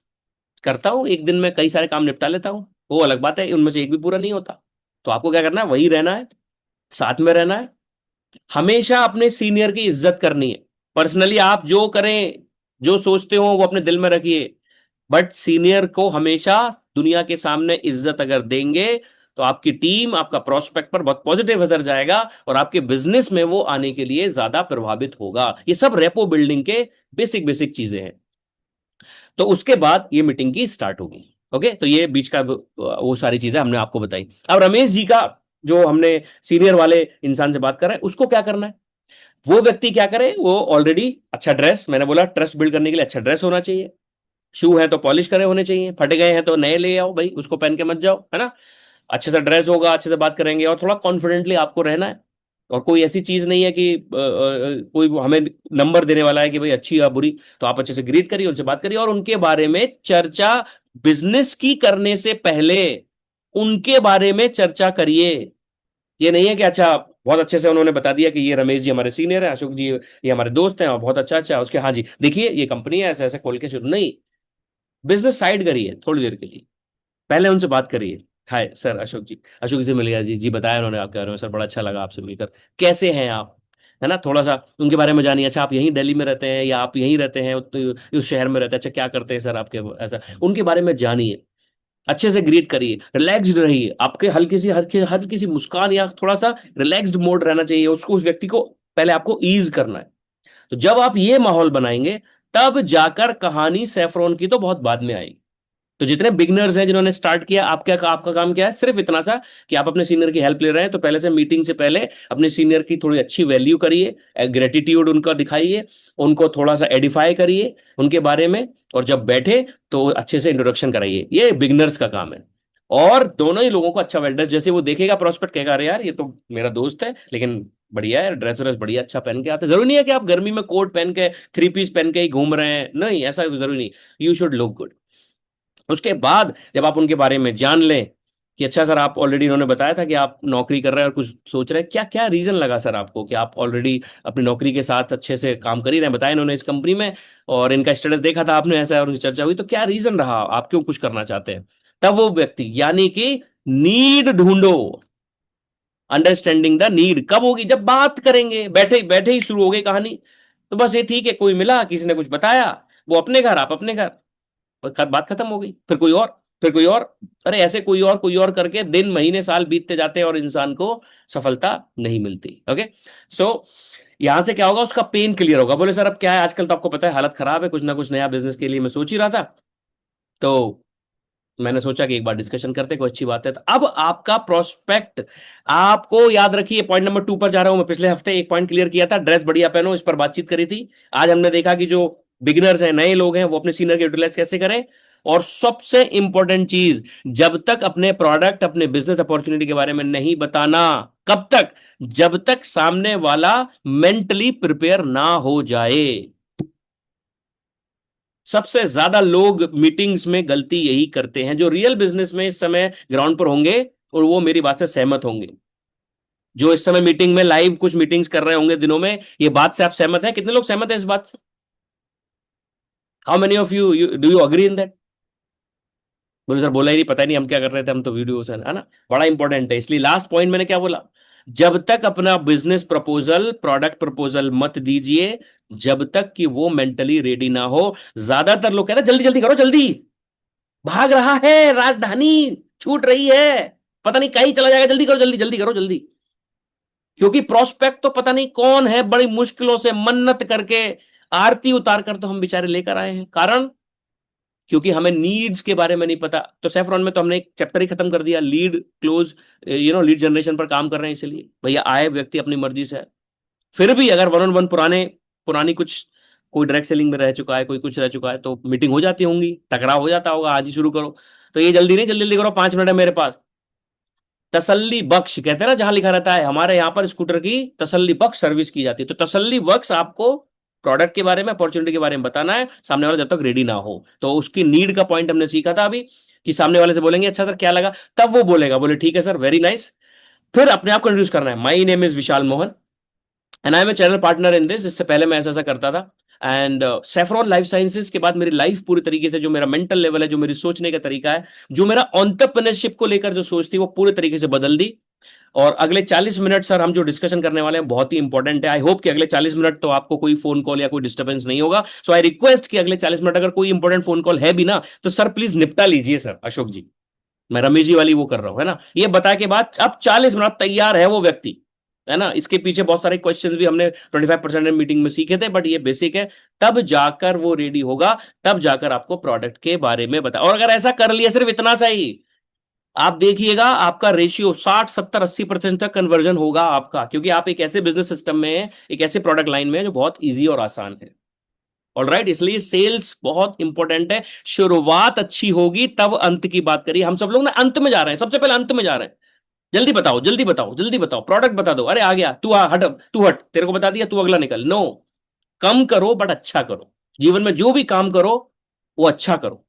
करता हूं, एक दिन में कई सारे काम निपटा लेता हूं, वो अलग बात है, उनमें से एक भी पूरा नहीं होता। तो आपको क्या करना है, वही रहना है, साथ में रहना है, हमेशा अपने सीनियर की इज्जत करनी है। पर्सनली आप जो करें, जो सोचते हो वो अपने दिल में रखिए, बट सीनियर को हमेशा दुनिया के सामने इज्जत अगर देंगे तो आपकी टीम, आपका प्रोस्पेक्ट पर बहुत पॉजिटिव असर जाएगा और आपके बिजनेस में वो आने के लिए ज्यादा प्रभावित होगा। ये सब रेपो बिल्डिंग के बेसिक बेसिक चीजें हैं। तो उसके बाद ये मीटिंग की स्टार्ट होगी। ओके, तो ये बीच का वो सारी चीजें हमने आपको बताई। अब रमेश जी का, जो हमने सीनियर वाले इंसान से बात कर रहे हैं, उसको क्या करना है? वो व्यक्ति क्या करे? वो ऑलरेडी अच्छा ड्रेस, मैंने बोला ट्रस्ट बिल्ड करने के लिए अच्छा ड्रेस होना चाहिए। शू है तो पॉलिश करे होने चाहिए, फटे गए हैं तो नए ले आओ भाई, उसको पहन के मत जाओ, है ना। अच्छे से ड्रेस होगा, अच्छे से बात करेंगे, और थोड़ा कॉन्फिडेंटली आपको रहना है। और कोई ऐसी चीज नहीं है कि कोई हमें नंबर देने वाला है कि भाई अच्छी या बुरी। तो आप अच्छे से ग्रीट करिए, उनसे बात करिए, और उनके बारे में चर्चा बिजनेस की करने से पहले उनके बारे में चर्चा करिए। ये नहीं है कि अच्छा बहुत अच्छे से उन्होंने बता दिया कि ये रमेश जी हमारे सीनियर है, अशोक जी ये हमारे दोस्त हैं और बहुत अच्छा अच्छा उसके, हाँ जी देखिए ये कंपनी है, ऐसे ऐसे खोल के शुरू नहीं। बिजनेस साइड करिए थोड़ी देर के लिए, पहले उनसे बात करिए। हाय सर, अशोक जी, अशोक जी से मिल गया जी, जी बताया उन्होंने आपके बारे में सर, बड़ा अच्छा लगा आपसे मिलकर, कैसे हैं आप, है ना। थोड़ा सा उनके बारे में जानिए। अच्छा आप यहीं दिल्ली में रहते हैं या आप यहीं रहते हैं, उस शहर में रहते हैं, अच्छा क्या करते हैं सर आपके, ऐसा उनके बारे में जानिए। अच्छे से ग्रीट करिए, रिलैक्स्ड रहिए, आपके हल्की सी मुस्कान या थोड़ा सा रिलैक्स्ड मोड रहना चाहिए, उसको उस व्यक्ति को पहले आपको ईज करना है। तो जब आप ये माहौल बनाएंगे, तब जाकर कहानी सैफरॉन की तो बहुत बाद में आएगी। तो जितने बिगनर्स हैं जिन्होंने स्टार्ट किया, आपका काम क्या है? सिर्फ इतना सा कि आप अपने सीनियर की हेल्प ले रहे हैं, तो पहले से मीटिंग से पहले अपने सीनियर की थोड़ी अच्छी वैल्यू करिए, ग्रेटिट्यूड उनका दिखाइए, उनको थोड़ा सा एडिफाई करिए उनके बारे में, और जब बैठे तो अच्छे से इंट्रोडक्शन कराइए। ये बिगनर्स का काम है। और दोनों ही लोगों को अच्छा वेल्डर, जैसे वो देखेगा प्रोस्पेक्ट, कहेगा अरे यार ये तो मेरा दोस्त है, लेकिन बढ़िया है, ड्रेस व्रेस बढ़िया अच्छा पहन के आते। जरूरी नहीं है कि आप गर्मी में कोट पहन के, थ्री पीस पहन के ही घूम रहे हैं, नहीं ऐसा जरूरी नहीं। You should look good. उसके बाद जब आप उनके बारे में जान लें कि अच्छा सर, आप ऑलरेडी, इन्होंने बताया था कि आप नौकरी कर रहे हैं और कुछ सोच रहे हैं, क्या क्या रीजन लगा सर आपको कि आप ऑलरेडी अपनी नौकरी के साथ अच्छे से काम कर ही रहे हैं, बताया इन्होंने इस कंपनी में, और इनका स्टेटस देखा था आपने, ऐसा और चर्चा हुई, तो क्या रीजन रहा, आप क्यों कुछ करना चाहते हैं? तब वो व्यक्ति, यानी कि नीड ढूंढो, अंडरस्टैंडिंग द नीड कब होगी? जब बात करेंगे, बैठे बैठे ही शुरू हो गई कहानी। तो बस ये ठीक है, कोई मिला, किसी ने कुछ बताया, वो अपने घर, आप अपने घर, बात खत्म हो गई। फिर कोई और, फिर कोई और, अरे ऐसे कोई और करके दिन महीने साल बीतते जाते हैं और इंसान को सफलता नहीं मिलती। ओके, सो यहां से क्या होगा, उसका पेन क्लियर होगा। बोले सर अब क्या है, आजकल तो आपको पता है हालत खराब है, कुछ ना कुछ नया बिजनेस के लिए मैं सोच ही रहा था, तो मैंने सोचा कि एक बार डिस्कशन करते, कोई अच्छी बात है। तो अब आपका प्रोस्पेक्ट, आपको याद रखिए, पॉइंट नंबर 2 पर जा रहा हूं मैं। पिछले हफ्ते एक पॉइंट क्लियर किया था, ड्रेस बढ़िया पहनो, इस पर बातचीत करी थी। आज हमने देखा कि जो बिगिनर्स हैं, नए लोग हैं, वो अपने सीनियर के यूटिलाइज कैसे करें। और सबसे इंपॉर्टेंट चीज, जब तक अपने प्रोडक्ट, अपने बिजनेस अपॉर्चुनिटी के बारे में नहीं बताना, कब तक? जब तक सामने वाला मेंटली प्रिपेयर ना हो जाए। सबसे ज्यादा लोग मीटिंग्स में गलती यही करते हैं, जो रियल बिजनेस में इस समय ग्राउंड पर होंगे, और वो मेरी बात से सहमत होंगे। जो इस समय मीटिंग में लाइव कुछ मीटिंग्स कर रहे होंगे दिनों में, ये बात से आप सहमत हैं? कितने लोग सहमत हैं इस बात से? How many of you do you agree in that? बोले सर बोला ही नहीं, पता ही नहीं हम क्या कर रहे थे, हम तो वीडियो है ना। बड़ा इंपॉर्टेंट है, इसलिए लास्ट पॉइंट मैंने क्या बोला, जब तक अपना बिजनेस प्रपोजल, प्रोडक्ट प्रपोजल मत दीजिए जब तक कि वो मेंटली रेडी ना हो। ज्यादातर लोग कहते हैं जल्दी जल्दी करो, जल्दी भाग रहा है, राजधानी छूट रही है, पता नहीं कहीं चला जाएगा, जल्दी करो, जल्दी जल्दी करो जल्दी। क्योंकि प्रोस्पेक्ट तो पता नहीं कौन है, बड़ी मुश्किलों से मन्नत करके, आरती उतार कर तो हम बेचारे लेकर आए हैं। कारण, क्योंकि हमें नीड्स के बारे में नहीं पता। तो सेफ्रॉन में तो हमने एक चैप्टर ही खत्म कर दिया, लीड क्लोज, लीड जनरेशन पर काम कर रहे हैं, इसलिए भैया आए व्यक्ति अपनी मर्जी से है। फिर भी अगर वन ऑन वन पुरानी कुछ, कोई डायरेक्ट सेलिंग में रह चुका है, कोई कुछ रह चुका है, तो मीटिंग हो जाती होंगी, टकराव हो जाता होगा, आज ही शुरू करो। तो ये जल्दी नहीं, जल्दी जल्दी करो, 5 मिनट है मेरे पास। तसल्ली बख्श कहते हैं ना, जहां लिखा रहता है हमारे यहां पर स्कूटर की तसल्ली बख्श सर्विस की जाती है, तो तसल्ली बख्श आपको प्रोडक्ट के बारे में, अपॉर्चुनिटी के बारे में बताना है, सामने वाला जब तक रेडी ना हो। तो उसकी नीड का पॉइंट हमने सीखा था अभी, कि सामने वाले से बोलेंगे अच्छा सर क्या लगा, तब वो बोलेगा, बोले ठीक है सर, वेरी नाइस। फिर अपने आप को इंट्रोड्यूस करना है, my name is Vishal Mohan and I am a channel partner in this. इससे पहले मैं ऐसा ऐसा करता था, एंड सेफ्रॉन लाइफ साइंसेज के बाद मेरी लाइफ पूरी तरीके से, जो मेरा मेंटल लेवल है, जो मेरी सोचने का तरीका है, जो मेरा ऑन्टरप्रेन्योरशिप को लेकर जो सोच थी, वो पूरे तरीके से बदल दी। और अगले 40 मिनट सर हम जो डिस्कशन करने वाले हैं बहुत ही इंपॉर्टेंट है। आई होप कि अगले 40 मिनट तो आपको कोई फोन कॉल या कोई डिस्टर्बेंस नहीं होगा। सो आई रिक्वेस्ट कि अगले 40 मिनट अगर कोई इंपॉर्टेंट फोन कॉल है भी ना, तो सर प्लीज निपटा लीजिए सर, अशोक जी। मैं रमेश जी वाली वो कर रहा हूं, है ना। ये बता के बाद अब 40 मिनट तैयार है वो व्यक्ति, है ना। इसके पीछे बहुत सारे क्वेश्चंस भी हमने 25% मीटिंग में सीखे थे, बट ये बेसिक है। तब जाकर वो रेडी होगा, तब जाकर आपको प्रोडक्ट के बारे में बता। और अगर ऐसा कर लिया, सिर्फ इतना सा ही, आप देखिएगा आपका रेशियो 60 70 80% तक कन्वर्जन होगा आपका, क्योंकि आप एक ऐसे बिजनेस सिस्टम में है, एक ऐसे प्रोडक्ट लाइन में है जो बहुत ईजी और आसान है। ऑलराइट, इसलिए सेल्स बहुत इंपॉर्टेंट है। शुरुआत अच्छी होगी तब अंत की बात करिए। हम सब लोग ना अंत में जा रहे हैं, सबसे पहले अंत में जा रहे हैं। जल्दी बताओ, जल्दी बताओ, जल्दी बताओ, प्रोडक्ट बता दो, अरे आ गया, तू हट, तू हट, तेरे को बता दिया, तू अगला निकल। नो, कम करो बट अच्छा करो। जीवन में जो भी काम करो वो अच्छा करो।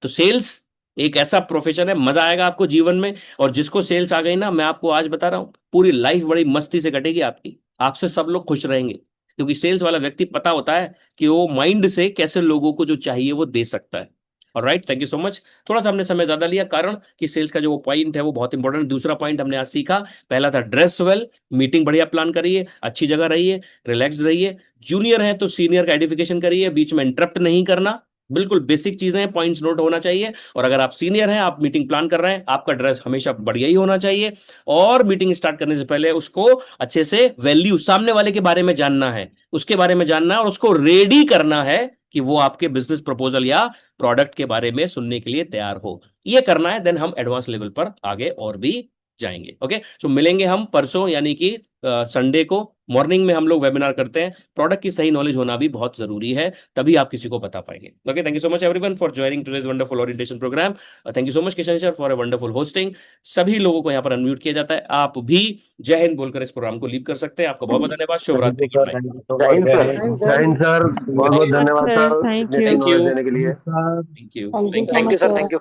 तो सेल्स एक ऐसा प्रोफेशन है, मजा आएगा आपको जीवन में। और जिसको सेल्स आ गई ना, मैं आपको आज बता रहा हूं, पूरी लाइफ बड़ी मस्ती से कटेगी आपकी। आपसे सब लोग खुश रहेंगे, क्योंकि सेल्स वाला व्यक्ति पता होता है कि वो माइंड से कैसे लोगों को जो चाहिए वो दे सकता है। और right, thank you so much. थोड़ा सा हमने समय ज्यादा लिया, कारण कि सेल्स का जो पॉइंट है वो बहुत इंपॉर्टेंट। दूसरा पॉइंट हमने आज सीखा, पहला था ड्रेस वेल, मीटिंग बढ़िया प्लान करिए, अच्छी जगह रहिए, रिलैक्स्ड रहिए। जूनियर है तो सीनियर का एडिफिकेशन करिए, बीच में इंटरप्ट नहीं करना। बिल्कुल बेसिक चीजें हैं, पॉइंट्स नोट होना चाहिए। और अगर आप सीनियर हैं, आप मीटिंग प्लान कर रहे हैं, आपका ड्रेस हमेशा बढ़िया ही होना चाहिए। और मीटिंग स्टार्ट करने से पहले उसको अच्छे से वैल्यू, सामने वाले के बारे में जानना है, उसके बारे में जानना है, और उसको रेडी करना है कि वो आपके बिजनेस प्रपोजल या प्रोडक्ट के बारे में सुनने के लिए तैयार हो। ये करना है, देन हम एडवांस लेवल पर आगे और भी जाएंगे। ओके, सो मिलेंगे हम परसों, यानी कि संडे को मॉर्निंग में हम लोग वेबिनार करते हैं। प्रोडक्ट की सही नॉलेज होना भी बहुत जरूरी है, तभी आप किसी को बता पाएंगे। Okay, thank you so much everyone for joining today's wonderful orientation programme. Thank you so much Kishan sir for a wonderful hosting. सभी लोगों को यहाँ पर अनम्यूट किया जाता है। आप भी जय हिंद बोलकर इस प्रोग्राम को लीव कर सकते हैं। आपका बहुत बहुत धन्यवाद, शुभ थैंक रात्रि, you good sir, night. Thank you सो जय मच। हिंद जय सर। हिंद, जय हिंद सर, बहुत बहुत धन्यवाद सर सर थैंक इतनी अच्छी यू। थैंक नॉलेज यू, देने के लिए। Sir thank you, thank you thank so you, thank you much sir, sir. Thank you.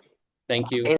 Thank you.